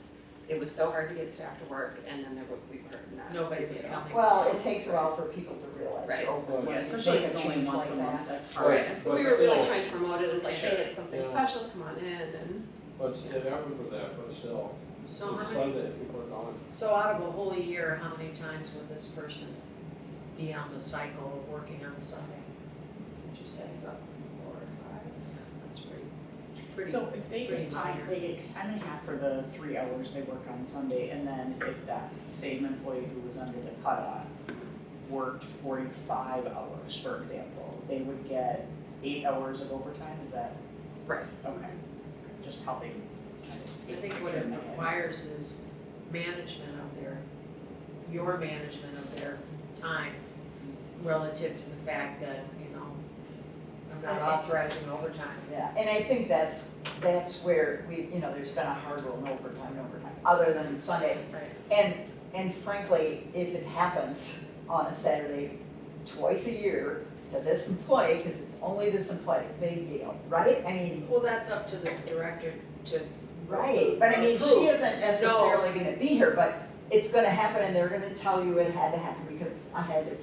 It was so hard to get staff to work and then we were not. Nobody busy was at all. coming. Well, it takes a while for people to realize Right. you're open. Yeah, when especially you if it's make a only change once a like month, that. that's hard. Right, but we But were really still- trying to promote it as like, Sure. hey, it's something Yeah. special, come on in and. But still, I remember that, but still, So how it's many, Sunday, people are gone. so out of a whole year, how many times would this person be on the cycle of working on Sunday? Would you say about 4 or 5? That's pretty. So if they pretty get time, minor. they get time and a half for the 3 hours they work on Sunday, and then if that same employee who was under the cutoff worked 45 hours, for example, they would get 8 hours of overtime, is that, Right. okay? Just helping kind of I get think the what picture it in my head. requires is management of your management of their time relative to the fact that, you know, I'm not authorizing overtime. Yeah, and I think that's where there's been a hard rule, no overtime, other than Sunday. Right. And frankly, if it happens on a Saturday twice a year to this employee, because it's only this employee, big deal, right? I mean, Well, that's up to the director to. right, but I mean, she approve. isn't necessarily gonna be here, but it's gonna happen and they're gonna tell you it had to happen because I had to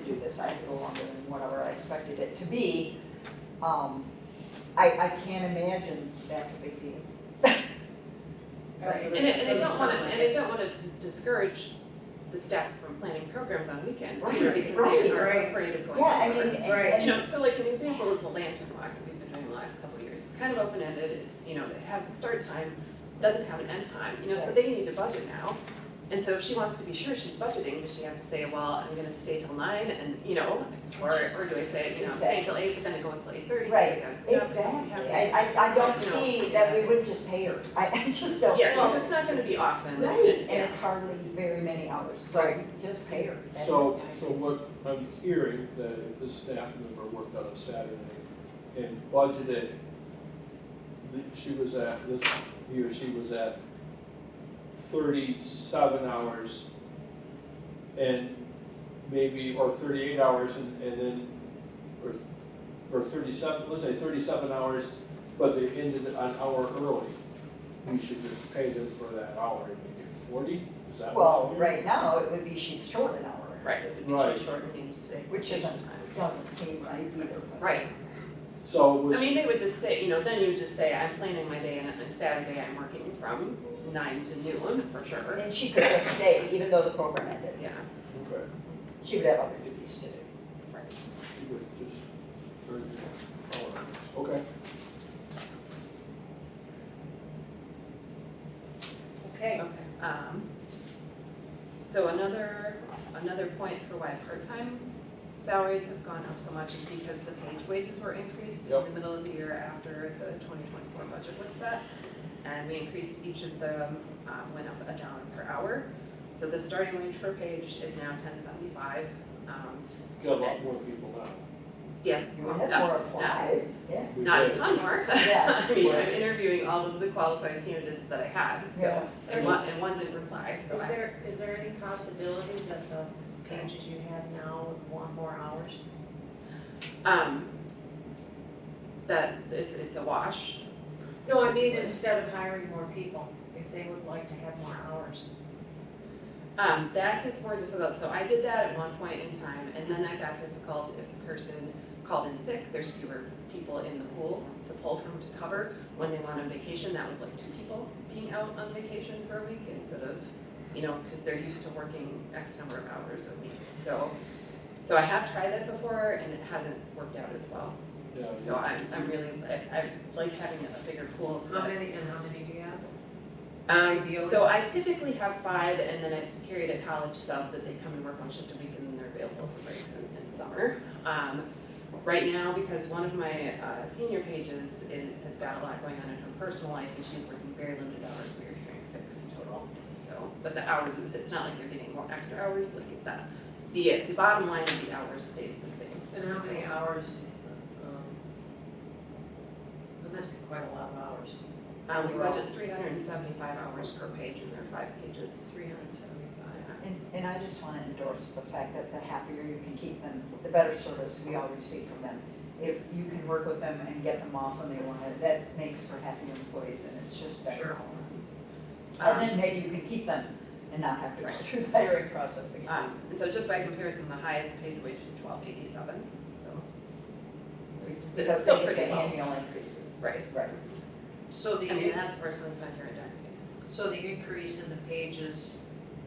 do this, I had to go longer than whatever I expected it to be. I can't imagine that's a big deal. Right, and I don't wanna discourage the staff from planning programs on weekends either, Right, because right, they are right. afraid of going Yeah, I over. mean, Right. and You know, so like an example is the lantern walk that we've been doing the last couple of years, it's kind of open-ended, it's, you know, it has a start time, doesn't have an end time, you know, so they need to budget now. And so if she wants to be sure she's budgeting, does she have to say, well, I'm gonna stay till 9 and, you know, or do I say, you know, I'm staying till 8, but then it goes till 8:30, Right, exactly, I don't see that we wouldn't just pay her, I just don't see. Yeah, because it's not gonna be often, and, Right, and yeah. it's hardly very many hours, so Right. just pay her. That's So, it. so what I'm hearing, that if this staff member worked on a Saturday and budgeted, she was at, he or she was at 37 hours and maybe, or 38 hours and then, or 37, let's say 37 hours, but they ended an hour early. We should just pay them for that hour and make it 40? Is that what Well, you're right now, it would be she's short an hour. Right, it would be Right. too short and needs to. Which isn't, doesn't seem right either, but. Right, So it was, I mean, they would just stay, you know, then you would just say, I'm planning my day and on Saturday I'm working from 9 to noon, for sure. And she could just stay, even though the program ended, Yeah, okay, she would have other duties to do. you would just, okay. Okay, okay. So another point for why part-time salaries have gone up so much is because the page wages were increased in Yep. the middle of the year after the 2024 budget was set. And we increased each of them, went up $1 per hour. So the starting wage per page is now $10.75. Got a lot more people now. Yeah, You would have no, more applied, yeah. We not a did. ton more. Yeah. I mean, Right. I'm interviewing all of the qualified candidates that I had, so, Yeah. and one didn't reply, so is I. there any possibility that the pages you have now would want more hours? That it's a wash. No, I mean, Basically. instead of hiring more people, if they would like to have more hours. That gets more difficult, so I did that at one point in time, and then that got difficult if the person called in sick, there's fewer people in the pool to pull from to cover. When they went on vacation, that was like 2 people being out on vacation for a week instead of, cause they're used to working X number of hours a week, so I have tried that before, and it hasn't worked out as well. Yeah. So I'm really, I like having a bigger pool so How that. many do you have? Ideally. So I typically have 5, and then I've carried a college sub that they come and work 1 shift a week, and then they're available for breaks in summer. Right now, because one of my senior pages has got a lot going on in her personal life, and she's working very limited hours, we are carrying 6 total. So, but the hours, it's not like they're getting more extra hours, like the bottom line of the hours stays the same. And how many hours, that must be quite a lot of hours, We budget 375 hours per page, and there are 5 pages. 375. And I just want to endorse the fact that the happier you can keep them, the better service we all receive from them. If you can work with them and get them off when they want it, that makes for happier employees, and it's just better. Sure. And then maybe you can keep them and not have to go Right. through the hiring process again. And so just by comparison, the highest page wage is $12.87, so it's Because still they get pretty the low. annual increases. Right. Right. So I mean, that's a person that's been here a decade. So the increase in the pages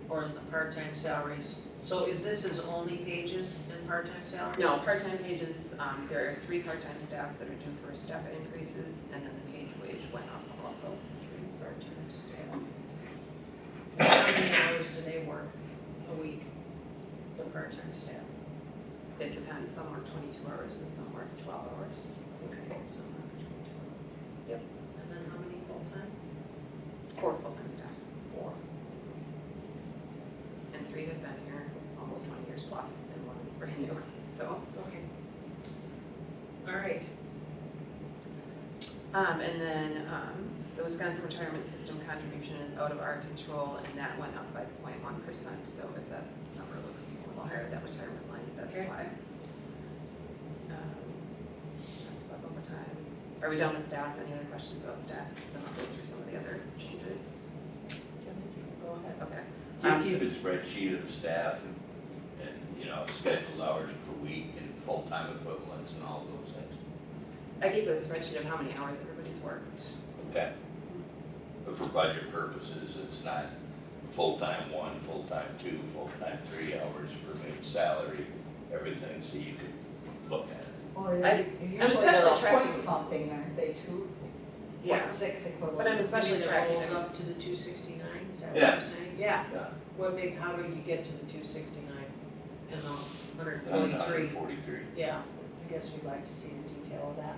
or in the part-time salaries, so if this is only pages and part-time salaries? No, part-time pages, there are 3 part-time staff that are due for step increases, and then the page wage went up also. Part-time staff. And how many hours do they work a week, the part-time staff? It depends, some work 22 hours and some work 12 hours. Okay, so not 22. Yep. And then how many full-time? 4 full-time staff, 4. and 3 have been here almost 20 years plus, and 1 is brand new, so. Okay. All right. And then, the Wisconsin retirement system contribution is out of our control, and that went up by 0.1%, so if that number looks a little higher, that retirement line, that's Okay. why. Talked about overtime. Are we done with staff? Any other questions about staff? Because then I'll go through some of the other changes. Go ahead. Okay. Do you keep a spreadsheet of the staff and scheduled hours per week and full-time equivalents and all those things? I keep a spreadsheet of how many hours everybody's worked. Okay. But for budget purposes, it's not full-time 1, full-time 2, full-time 3 hours per base salary, everything, so you could look at it. Or I they, s- usually especially they're a tracking- point something, aren't they, 2.6 equivalent? But I'm especially Maybe that tracking rolls them. up to the 269, is that what Yeah. you're saying? Yeah. Yeah. How do you get to the 269 and the And 143? 143. Yeah, I guess we'd like to see the detail of that.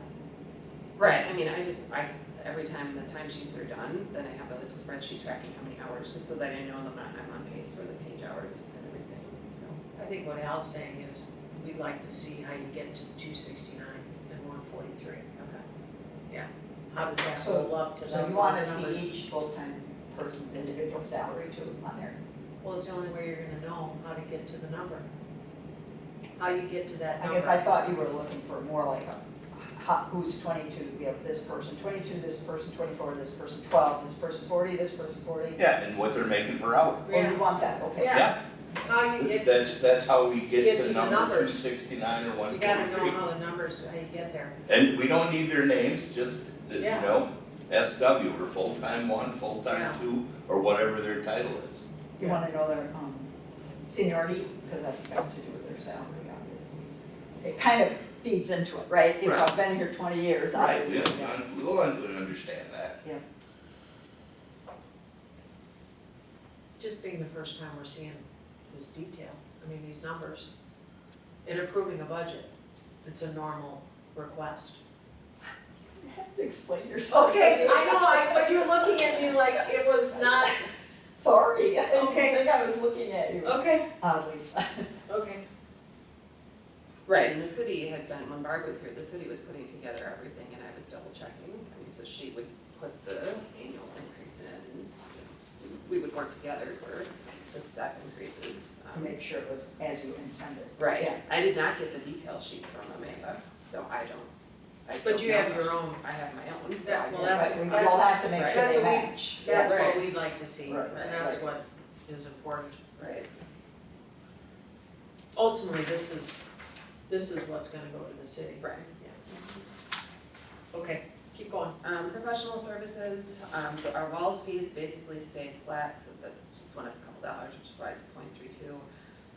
Right, I mean, every time the timesheets are done, then I have a spreadsheet tracking how many hours, just so that I know that I'm on pace for the page hours and everything, so. I think what Al's saying is, we'd like to see how you get to 269 and 143. Okay. How does that So- hold up to So those you wanna numbers? see each full-time person's individual salary too on there? Well, it's the only way you're gonna know how to get to the number. How you get to that I number. guess I thought you were looking for more like who's 22, we have this person 22, this person 24, this person 12, this person 40, this person 40. Yeah, and what they're making per hour. Oh, you want that, okay. Yeah. How you get to, That's how we get get to to the number numbers. 269 or you gotta know 143. how the numbers, how you get there. And we don't need their names, just, Yeah. SW or full-time 1, full-time Yeah. 2, or whatever their title is. You wanna know their seniority, because that's got to do with their salary, obviously. It kind of feeds into it, right? If I've been here 20 years, Right, obviously. we'll understand that. Just being the first time we're seeing this detail, I mean, these numbers. In approving a budget, it's a normal request. You have to explain yourself. Okay, I know, but you're looking at me like it was not, Sorry, I didn't Okay. think I was looking at you okay, oddly. okay. Right, and the city had been, when Barb was here, the city was putting together everything, and I was double checking. I mean, so she would put the annual increase in, and we would work together for the step increases. To make sure it was as you intended. Right, Yeah. I did not get the detail sheet from Amanda, so I don't But you know have how your she- own. I have my own, so Yeah, I well, don't. that's- But we that's- all have to make right. sure that's they what we- match. That's Right. what we'd like to see, Right, and that's right. what is important. Right. Ultimately, this is what's gonna go to the city. Right. Okay, keep going. Professional services, our walls fees basically stayed flat, so that's just went up a couple dollars, which is why it's 0.32.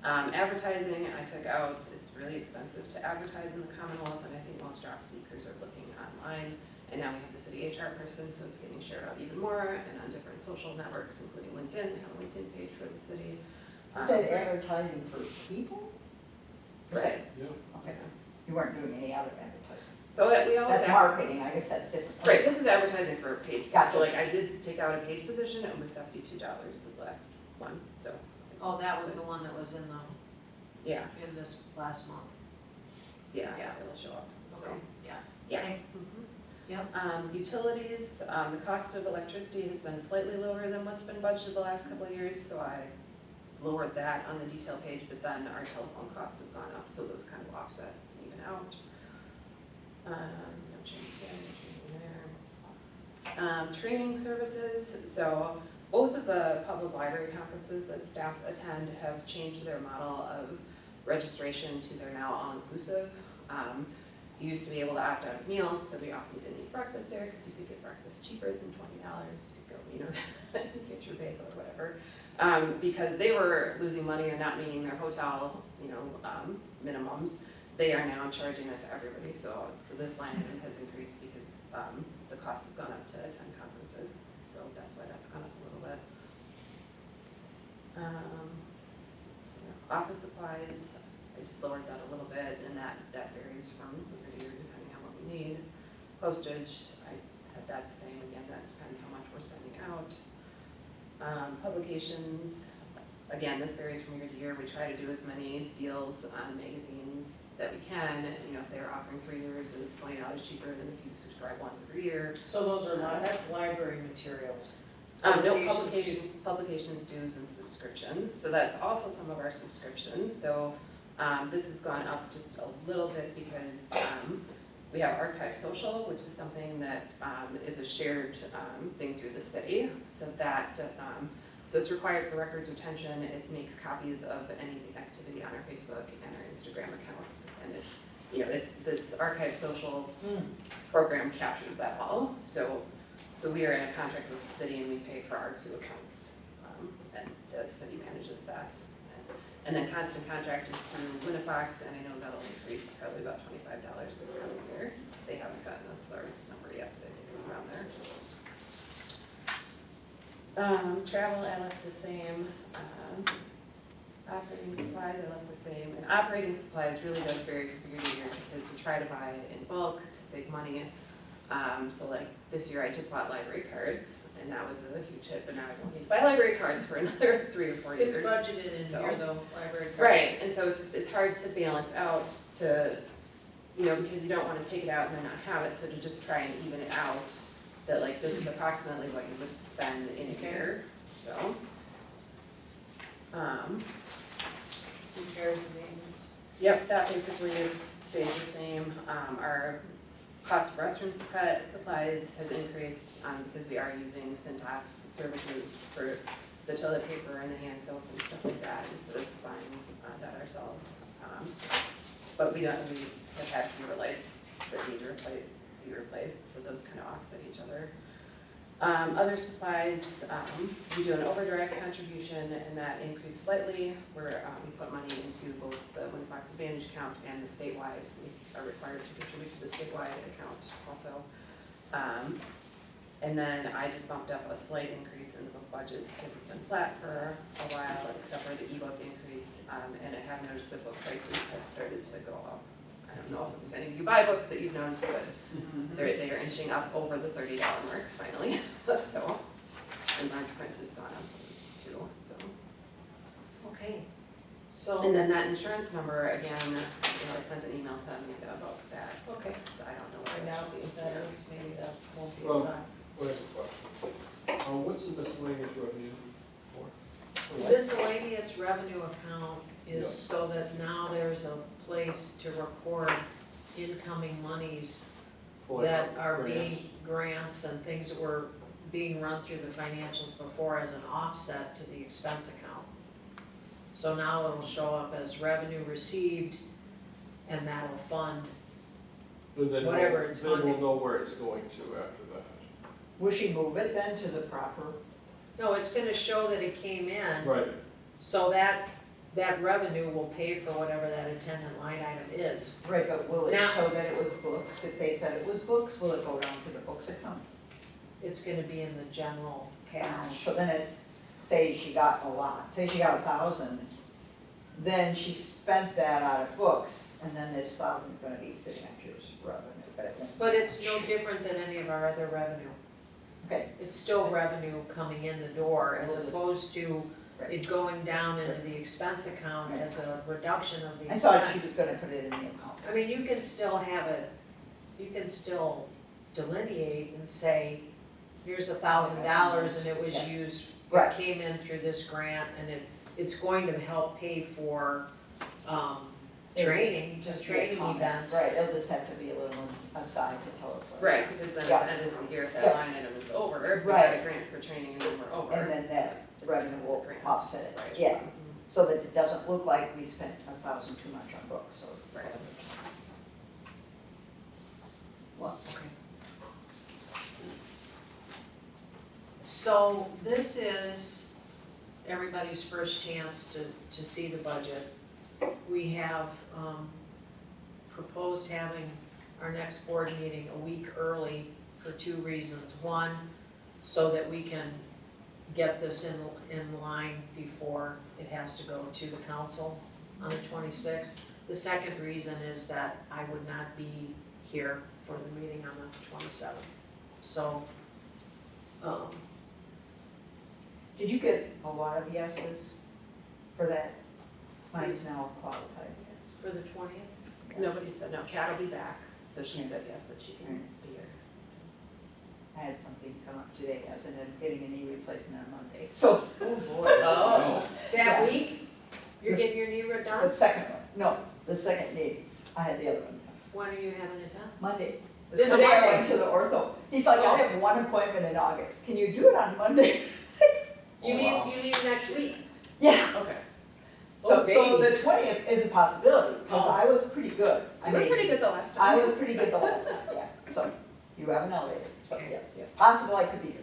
Advertising, I took out, it's really expensive to advertise in the Commonwealth, and I think most job seekers are looking online. And now we have the city HR person, so it's getting shared out even more, and on different social networks, including LinkedIn, we have a LinkedIn page for the city. Is that advertising for people? Right. Yeah. Okay, you weren't doing any other advertising. So we always. That's marketing, I guess that's different. Right, this is advertising for a page. Gotcha. So like I did take out a page position, it was $72 this last one, so. Oh, that was the one that was in Yeah, this last month. yeah, Yeah. it'll show up, so. Okay, yeah. Yeah. Okay. Yep. Utilities, the cost of electricity has been slightly lower than what's been budgeted the last couple of years, so I lowered that on the detail page, but then our telephone costs have gone up, so those kind of offset and even out. No changes there, no change there. Training services, so both of the public library conferences that staff attend have changed their model of registration to their now all-inclusive. You used to be able to opt out of meals, so we often didn't eat breakfast there because you could get breakfast cheaper than $20. You could go, get your bagel or whatever. Because they were losing money or not meeting their hotel, minimums, they are now charging it to everybody. So this line item has increased because the costs have gone up to attend conferences. So that's why that's gone up a little bit. Office supplies, I just lowered that a little bit, and that varies from year to year depending on what we need. Postage, I had that the same, again, that depends how much we're sending out. Publications, again, this varies from year to year. We try to do as many deals on magazines that we can. If they're offering 3 years and it's $20 cheaper than if you subscribe once every year. So those are, that's library materials. No, Publications, publications, dues, and subscriptions, so that's also some of our subscriptions, so, this has gone up just a little bit because, we have Archive Social, which is something that, is a shared, thing through the city, so that, so it's required for records retention. It makes copies of any activity on our Facebook and our Instagram accounts, and it's this Archive Social program captures that all, so we are in a contract with the city and we pay for our 2 accounts, and the city manages that. And then Constant Contract is through Winifox, and I know that'll increase probably about $25 this coming year. They haven't gotten us their number yet, but I think it's around there. Travel, I left the same. Operating supplies, I left the same. And operating supplies really does vary from year to year because we try to buy in bulk to save money. So like this year I just bought library cards, and that was a huge hit, but now I don't need to buy library cards for another 3 or 4 years. It's budgeted in So- here though, library cards. Right, and so it's hard to balance out to, because you don't wanna take it out and then not have it, so to just try and even it out, that like this is approximately what you would spend in a year, so. Repairs and maintenance. Yep, that basically stayed the same. Our cost of restroom supplies has increased, because we are using Cintas services for the toilet paper and the hand soap and stuff like that, instead of buying that ourselves. But we have had fewer lights that need to be replaced, so those kind of offset each other. Other supplies, we do an overdrive contribution, and that increased slightly, where we put money into both the Winifox Advantage account and the statewide. We are required to contribute to the statewide account also. And then I just bumped up a slight increase in the book budget because it's been flat for a while, except for the ebook increase, and I have noticed that book prices have started to go up. I don't know if any of you buy books that you've noticed, but they are inching up over the $30 mark finally, so, and large print has gone up too, so. Okay, so. And then that insurance number, again, I sent an email to Amanda about that, Okay, so I don't know what find that out should be. if that is, maybe that won't be Well, exact. Where's the question? What's the miscellaneous revenue for? Miscellaneous revenue account is Yeah. so that now there's a place to record incoming monies For like that are being grants? grants and things that were being run through the financials before as an offset to the expense account. So now it'll show up as revenue received, and that'll fund. And then Whatever it's then funding. we'll know where it's going to after that. Will she move it then to the proper? No, it's gonna show that it came in, Right, so that revenue will pay for whatever that attendant line item is. Right, but will it Now- show that it was books? If they said it was books, will it go down to the books account? It's gonna be in the general cash. So then it's, say she got a lot, say she got 1,000, then she spent that out of books, and then this 1,000's gonna be sitting after as revenue, but it won't. But it's no different than any of our other revenue. Okay, It's still revenue coming in the door as Well, this- opposed to right. it going down into the expense account as a reduction of the I expense. thought she was gonna put it in the account. I mean, you can still have it, you can still delineate and say, here's $1,000 and it was Yeah. used, Right. it came in through this grant and it's going to help pay for, training, Just just be a training comment. event. Right, it'll just have to be a little aside to tell us what. Right, because then Yeah. at the end of the year, if that Yeah. line item is over, if we Right. got a grant for training and then we're over. And then that it's revenue because of the will grant. offset it, Right. yeah, Mhm. so that it doesn't look like we spent 1,000 too much on books or Right. whatever. Well, okay. So this is everybody's first chance to see the budget. We have proposed having our next board meeting a week early for two reasons. One, so that we can get this in line before it has to go to the council on the 26th. The second reason is that I would not be here for the meeting on the 27th. So, Did you get a lot of yeses for that? Mine's now a qualified yes. for the 20th? Nobody said, no, Kat will be back, so she said yes, that she can be here. I had something come up today, as in I'm getting a knee replacement on Monday, so. Oh, boy. Oh. That Yeah. week? You're This- getting your knee The redone? second one, no, the second knee, I had the other one, When are you having it done? Monday. This Today I Monday? went to the ortho, he's like, I have one appointment in August, can you do it on Monday? You mean, Wow. you mean next week? Yeah, Okay. so Oh, the 20th is a possibility, because Oh. I was pretty good. I You were mean, pretty good the last I time. was pretty good the last time, yeah, so you have an elevator, so Okay. yes, possible I could be here.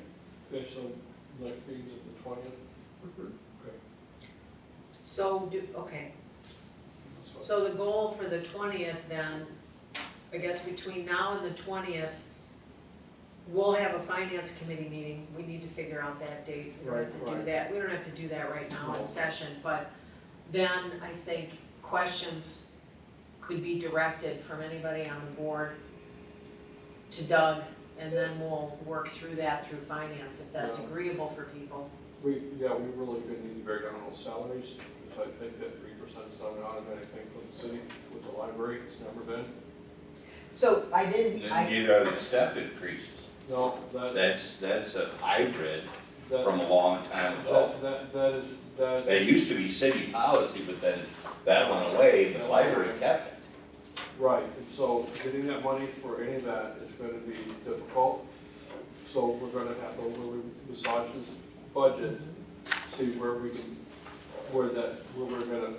okay, so next meeting's at the 20th. Okay. So okay, That's what- so the goal for the 20th then, I guess between now and the 20th, we'll have a finance committee meeting. We need to figure out that date. We don't have to do Right. that, we don't have to do that right now in No. session, but then I think questions could be directed from anybody on the board to Doug, and then we'll work through that through finance if that's Yeah. agreeable for people. We really gonna need to break down those salaries, because I think that 3% is not an automatic thing for the city with the library, it's never been. So I didn't, Then neither are the step increases. No, that, That's a hybrid from that, a long time ago. that, It used to be city policy, but then that went away, the library kept it. right, and so getting that money for any of that is gonna be difficult. So we're gonna have to really massage this budget, see where we can, where we're gonna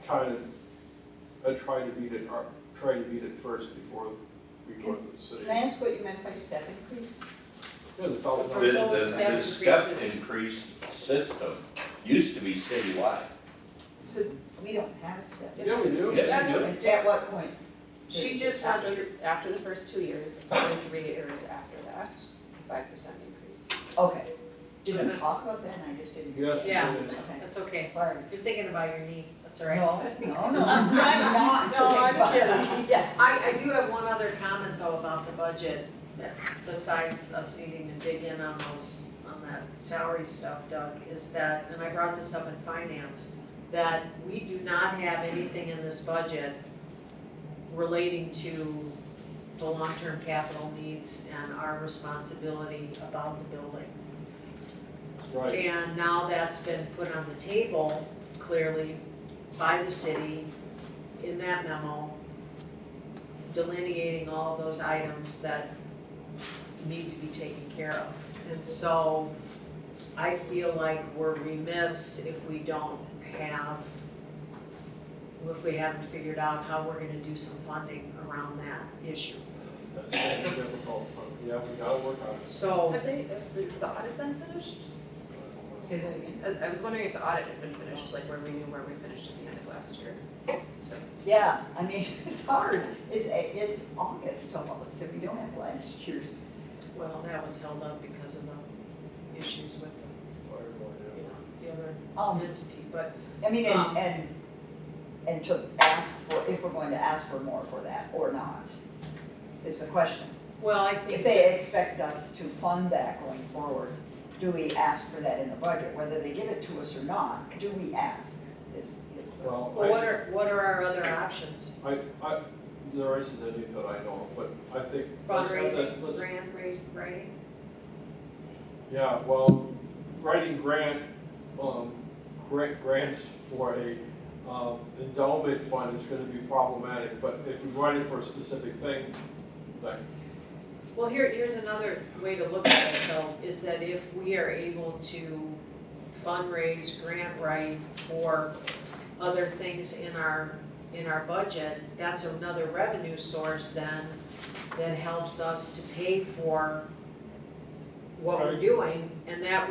kind of, try to beat it first before we go to the city. can I ask what you meant by step increase? Yeah, the $1,000. The step increase system used to be citywide. So we don't have a step. Yeah, we do. Yes, That's we do. what- At what point? She just went through, After the first 2 years, and 3 years after that, it's a 5% increase. Okay, did Yeah. we talk about that and I just didn't? Yes, you Yeah. did. Okay, that's okay. sorry. You're thinking about your knee, that's all right. No, I'm trying not to No, think I'm about kidding. it. Yeah. I do have one other comment though about the budget, besides us needing to dig in on that salary stuff, Doug, is that, and I brought this up in finance, that we do not have anything in this budget relating to the long-term capital needs and our responsibility about the building. Right, And now that's been put on the table clearly by the city in that memo, delineating all of those items that need to be taken care of. And so I feel like we're remiss if we don't have, if we haven't figured out how we're gonna do some funding around that issue. That's difficult, but yeah, we gotta work on it. So, Has the audit been finished? Say that again? I was wondering if the audit had been finished, like where we knew where we finished at the end of last year. So, Yeah, I mean, it's hard, it's August almost, if we don't have last year's. well, that was held up because of the issues with the, you know, the other Um, entity, but, I mean, Um. and to ask for, if we're going to ask for more for that or not, is the question. well, I If think they expect us to fund that going forward, do we ask for that in the budget? Whether they give it to us or not, do we ask, is the. Well, well, what are our other options? there isn't any that I know of, but I think. let's- Fundraising, let's- grant writing? Yeah, well, writing grants for a endowment fund is gonna be problematic, but if we write it for a specific thing, like, Well, here's another way to look at it though, is that if we are able to fundraise, grant write for other things in our budget, that's another revenue source then that helps us to pay for what we're Right. doing, and that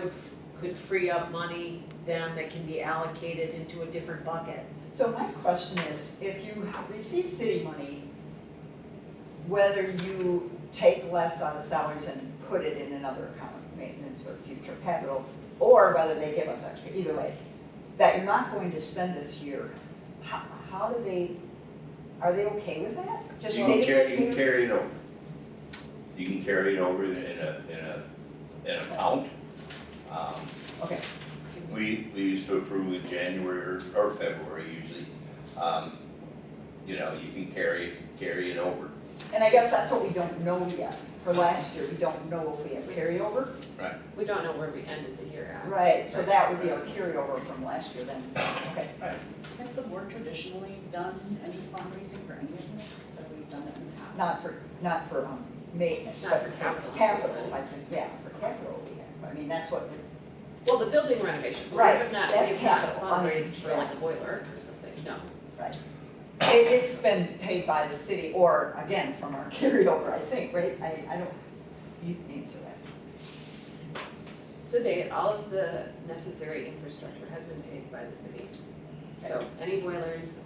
could free up money then that can be allocated into a different bucket. So my question is, if you receive city money, whether you take less out of salaries and put it in another account, maintenance or future capital, or whether they give us extra, either way, that you're not going to spend this year, how do they, are they okay with that? Just You sitting can it you can here? carry it over. You can carry it over in an account. Okay, We used to approve in January or February usually. You know, you can carry it over. and I guess that's what we don't know yet. For last year, we don't know if we have carryover. we don't know where we ended the year at. Right, so that would be our carryover from last year then. Okay. Has the board traditionally done any fundraising for any of this, or we've done it in the past? Not for maintenance, Not but for for capital capital, I improvements. think, yeah, for capital we have. I mean, that's what, Well, the building renovation, but we Right, have not, that's we have not capital. I mean, fundraised for like a boiler or something, no. right. It's been paid by the city, or again, from our carryover, I think, right? I don't, you answer that. To date, all of the necessary infrastructure has been paid by the city. So any boilers,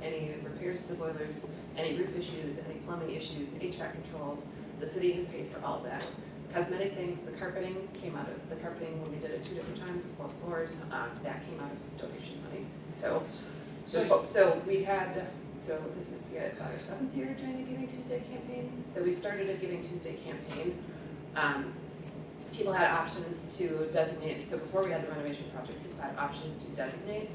any repairs to the boilers, any roof issues, any plumbing issues, HVAC controls, the city has paid for all of that. Cosmetic things, the carpeting came out of, the carpeting when we did it 2 different times, both floors, that came out of donation money. So we had, so this would be about our 7th year doing a Giving Tuesday campaign. So we started a Giving Tuesday campaign. People had options to designate, so before we had the renovation project, people had options to designate,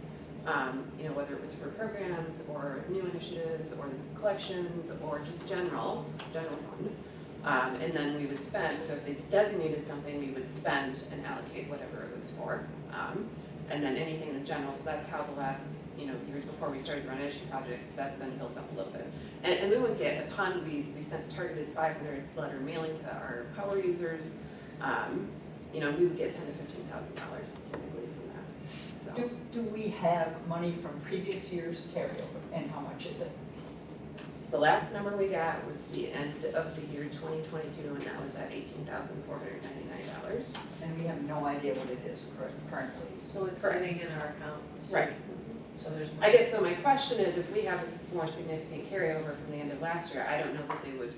you know, whether it was for programs or new initiatives or collections or just general fund. And then we would spend, so if they designated something, we would spend and allocate whatever it was for. And then anything in the general, so that's how the last, you know, years before we started the renovation project, that's been built up a little bit. And we wouldn't get a ton, we sent a targeted 500 letter mailing to our power users. You know, we would get $10,000 to $15,000 typically from that, so. Do we have money from previous years carryover, and how much is it? The last number we got was the end of the year 2022, and that was at $18,499. And we have no idea what it is currently. So it's Correct. sitting in our account. Right. So there's. I guess, so my question is, if we have a more significant carryover from the end of last year, I don't know that they would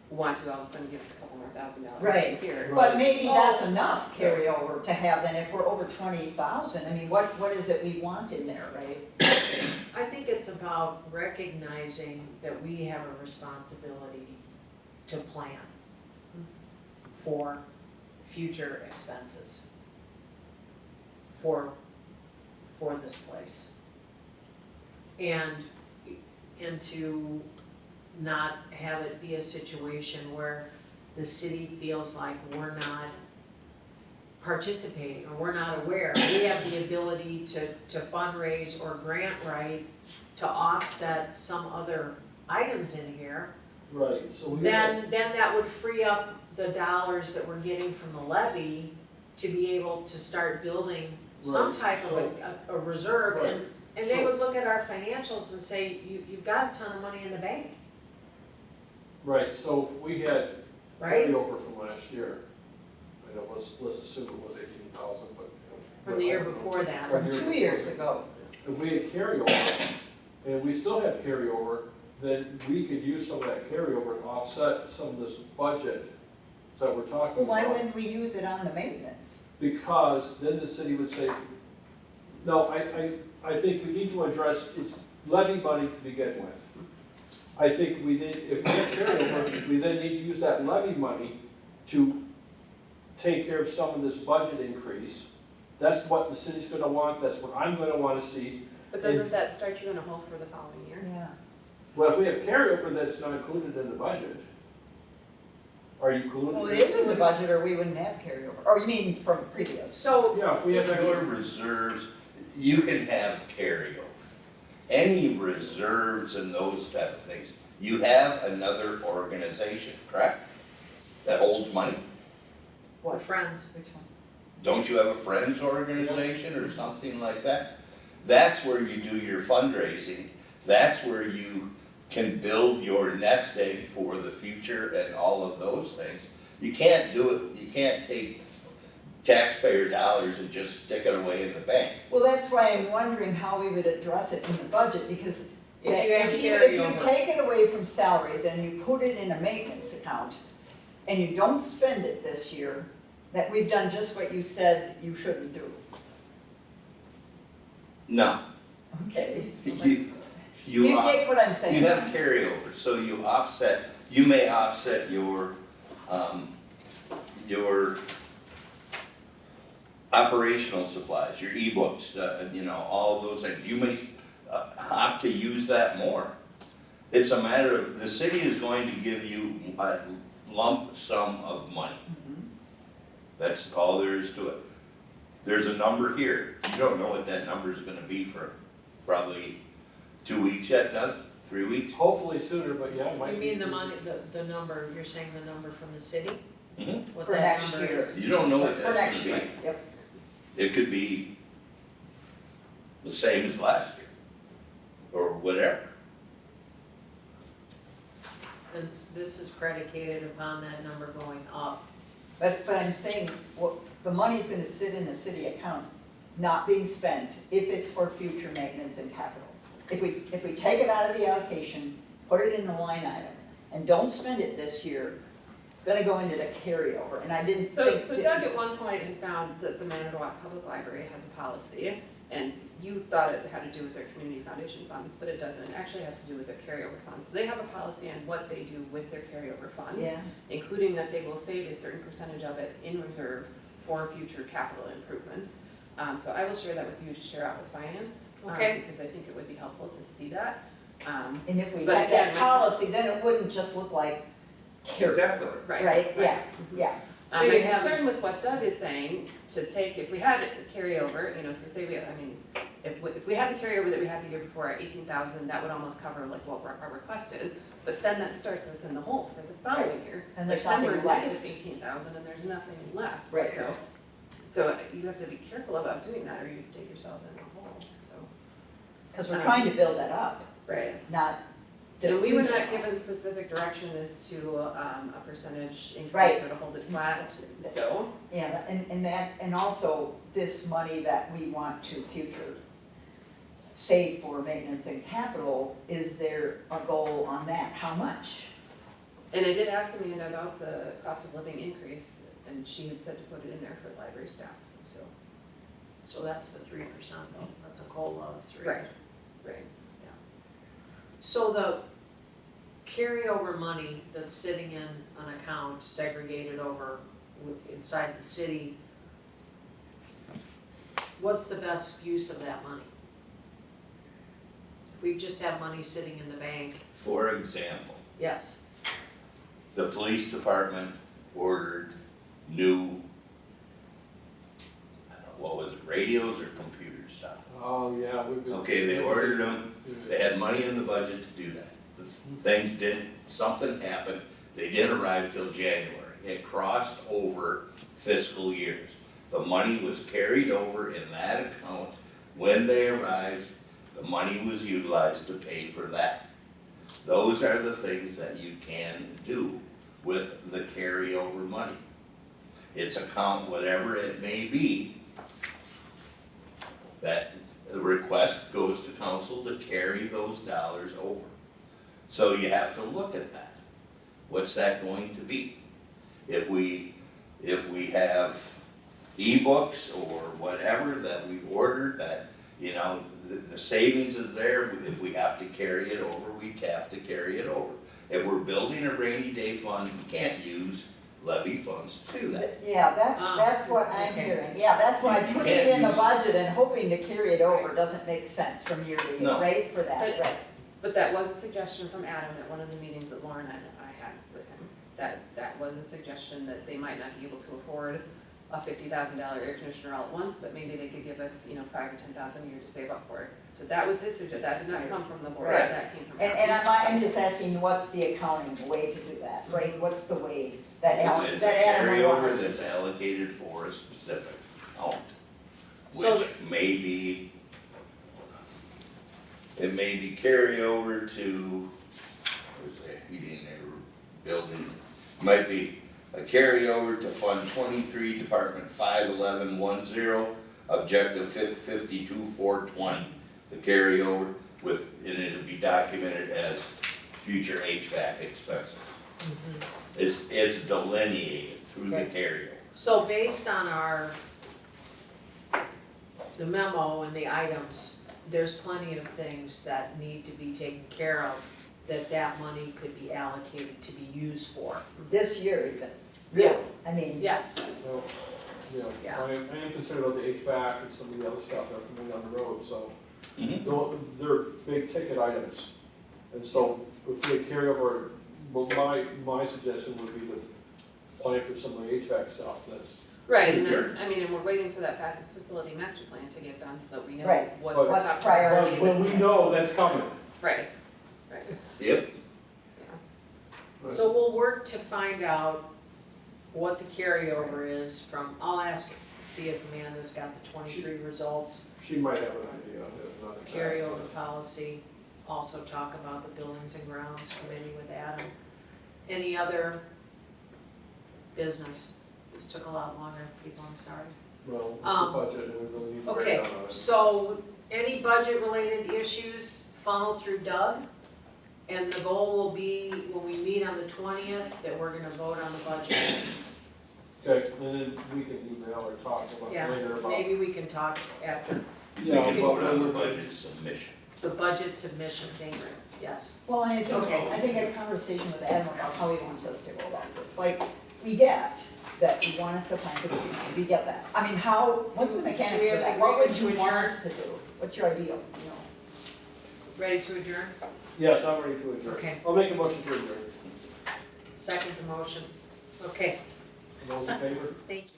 want to all of a sudden give us a couple more $1,000 Right. here. But maybe that's Oh. enough carryover to have, then if we're over 20,000, I mean, what is it we want in there, right? I think it's about recognizing that we have a responsibility to plan for future expenses for this place. And to not have it be a situation where the city feels like we're not participating or we're not aware. We have the ability to fundraise or grant write to offset some other items in here. right, so we. Then that would free up the dollars that we're getting from the levy to be able to start building some Right, type of a reserve, Right. and they So- would look at our financials and say, you've got a ton of money in the bank, Right, so we had right? carryover from last year. I know, let's assume it was 18,000, but. From the year before that. From 2 years ago. If we had carryover, and we still have carryover, then we could use some of that carryover to offset some of this budget that we're talking Well, about. why wouldn't we use it on the maintenance? Because then the city would say, no, I think we need to address, it's levy money to begin with. I think we need, if we have carryover, we then need to use that levy money to take care of some of this budget increase. That's what the city's gonna want, that's what I'm gonna wanna see. But doesn't that start you in a hole for the following year? Yeah. Well, if we have carryover, then it's not included in the budget. Are you including? Well, it is in the budget or we wouldn't have carryover. Or you mean from previous? So, Yeah, if we have Your extra, reserves, you can have carryover. Any reserves and those type of things, you have another organization, correct? That holds money? for What? friends, Which one? Don't you have a friends organization or something like that? That's where you do your fundraising, that's where you can build your nest egg for the future and all of those things. You can't do it, you can't take taxpayer dollars and just stick it away in the bank. Well, that's why I'm wondering how we would address it in the budget, because If you have if you carryover. take it away from salaries and you put it in a maintenance account, and you don't spend it this year, that we've done just what you said you shouldn't do. No, Okay? you, You get what I'm saying? You have carryover, so you may offset your operational supplies, your e-books, all of those things. You may opt to use that more. It's a matter of, the city is going to give you a lump sum of money. Mhm. That's all there is to it. There's a number here. You don't know what that number is gonna be for probably 2 weeks yet, Doug? 3 weeks? hopefully sooner, but yeah, it might you be. mean the money, the number, you're saying the number from the city? Mhm. What For that next number year. is? You don't know what For that's next gonna be. year, yep. It could be the same as last year, or whatever. And this is predicated upon that number going up. But I'm saying, well, the money's gonna sit in a city account, not being spent, if it's for future maintenance and capital. If we take it out of the allocation, put it in the line item, and don't spend it this year, it's gonna go into the carryover, and I didn't So think. Doug at one point had found that the Manitowoc Public Library has a policy, and you thought it had to do with their community foundation funds, but it doesn't, it actually has to do with their carryover funds. So they have a policy on what they do with their carryover funds, Yeah, including that they will save a certain percentage of it in reserve for future capital improvements. So I will share that with you to share out with finance, Okay. because I think it would be helpful to see that. and if we But had that again, policy, then it wouldn't just look like carryover, right? Yeah, yeah. So My you have- concern with what Doug is saying, to take, if we had carryover, so say we, if we had the carryover that we had the year before, 18,000, that would almost cover like what our request is, but then that starts us in the hole for the following year. And there's Like, then nothing we're left. negative 18,000 and there's nothing left, Right. so you have to be careful about doing that or you dig yourself in the hole, so. Because we're trying to build that up, Right. not. And we were deplete not it. given specific direction as to, a percentage Right. increase or to hold it flat, so. Yeah, and also this money that we want to future save for maintenance and capital, is there a goal on that? How much? And I did ask Amanda about the cost of living increase, and she had said to put it in there for library staff, so. So that's the 3% though, that's a COLA of 3. Right. So the carryover money that's sitting in an account segregated over inside the city, what's the best use of that money? If we just have money sitting in the bank, For example, yes, the police department ordered new, I don't know, what was it, radios or computer stuff? Oh, yeah, we've been. Okay, they ordered them, they had money in the budget to do that. The things didn't, something happened, they didn't arrive till January. It crossed over fiscal years. The money was carried over in that account. When they arrived, the money was utilized to pay for that. Those are the things that you can do with the carryover money. It's account whatever it may be, that the request goes to council to carry those dollars over. So you have to look at that. What's that going to be? If we have ebooks or whatever that we've ordered that, you know, the savings is there, if we have to carry it over, we have to carry it over. If we're building a rainy day fund, we can't use levy funds to do that. Yeah, that's what I'm okay. hearing, yeah, that's why You putting can't it in the use- budget and hoping to carry it over doesn't make sense from year to year, No. right, for that, But- right? But that was a suggestion from Adam at one of the meetings that Lauren and I had with him, that was a suggestion that they might not be able to afford a $50,000 air conditioner all at once, but maybe they could give us, you know, $5,000 or $10,000 a year to save up for it. So that was his suggestion, that did not come from the board, Right. that came from And, Adam. I'm just asking, what's the accounting way to do that, right? What's the way that Alan, It's a that Adam carryover wants? that's allocated for a specific account, So which may be, it may be carryover to, where's that heating or building, might be a carryover to Fund 23, Department 51110, Objective 52-420. The carryover with, and it'll be documented as future HVAC expenses. It's delineated through the carryover. So based on the memo and the items, there's plenty of things that need to be taken care of, that money could be allocated to be used for. This year even, really, I mean, Yes, Well, you know, Yeah. I am concerned about the HVAC and some of the other stuff that are coming down the road, so. They're big ticket items, and so if they carry over, well, my suggestion would be to plan for some of the HVAC stuff, that's. Right, and Sure. that's, I mean, and we're waiting for that facility master plan to get done so that we know Right. what's But- our What's top priority? priority. But we know that's coming. Right, right, Yep, yeah. so we'll work to find out what the carryover is from, I'll ask, see if Amanda's got the 23 results, She might have an idea, if not exactly. carryover policy, also talk about the buildings and grounds committee with Adam. Any other business? This took a lot longer, people, I'm sorry. Well, it's Um, the budget, and we really need to Okay, break down on it. so any budget-related issues funnel through Doug? And the goal will be, when we meet on the 20th, that we're gonna vote on the budget. Okay, and then we can email or talk about Yeah, later about. maybe we can talk after we Yeah, can but- vote on the budget submission. the budget submission thing, yes. well, and I think a conversation with Adam about how he wants us to go about this, like, we get that you want us to plan for the future, we get that. I mean, what's the mechanics We for have that? What would agreement you to want adjourn? us to do? What's your ideal, you know? Ready to adjourn? Yes, I'm ready to adjourn. Okay. I'll make a motion to adjourn. Second the motion. Okay, Those in favor? thank you.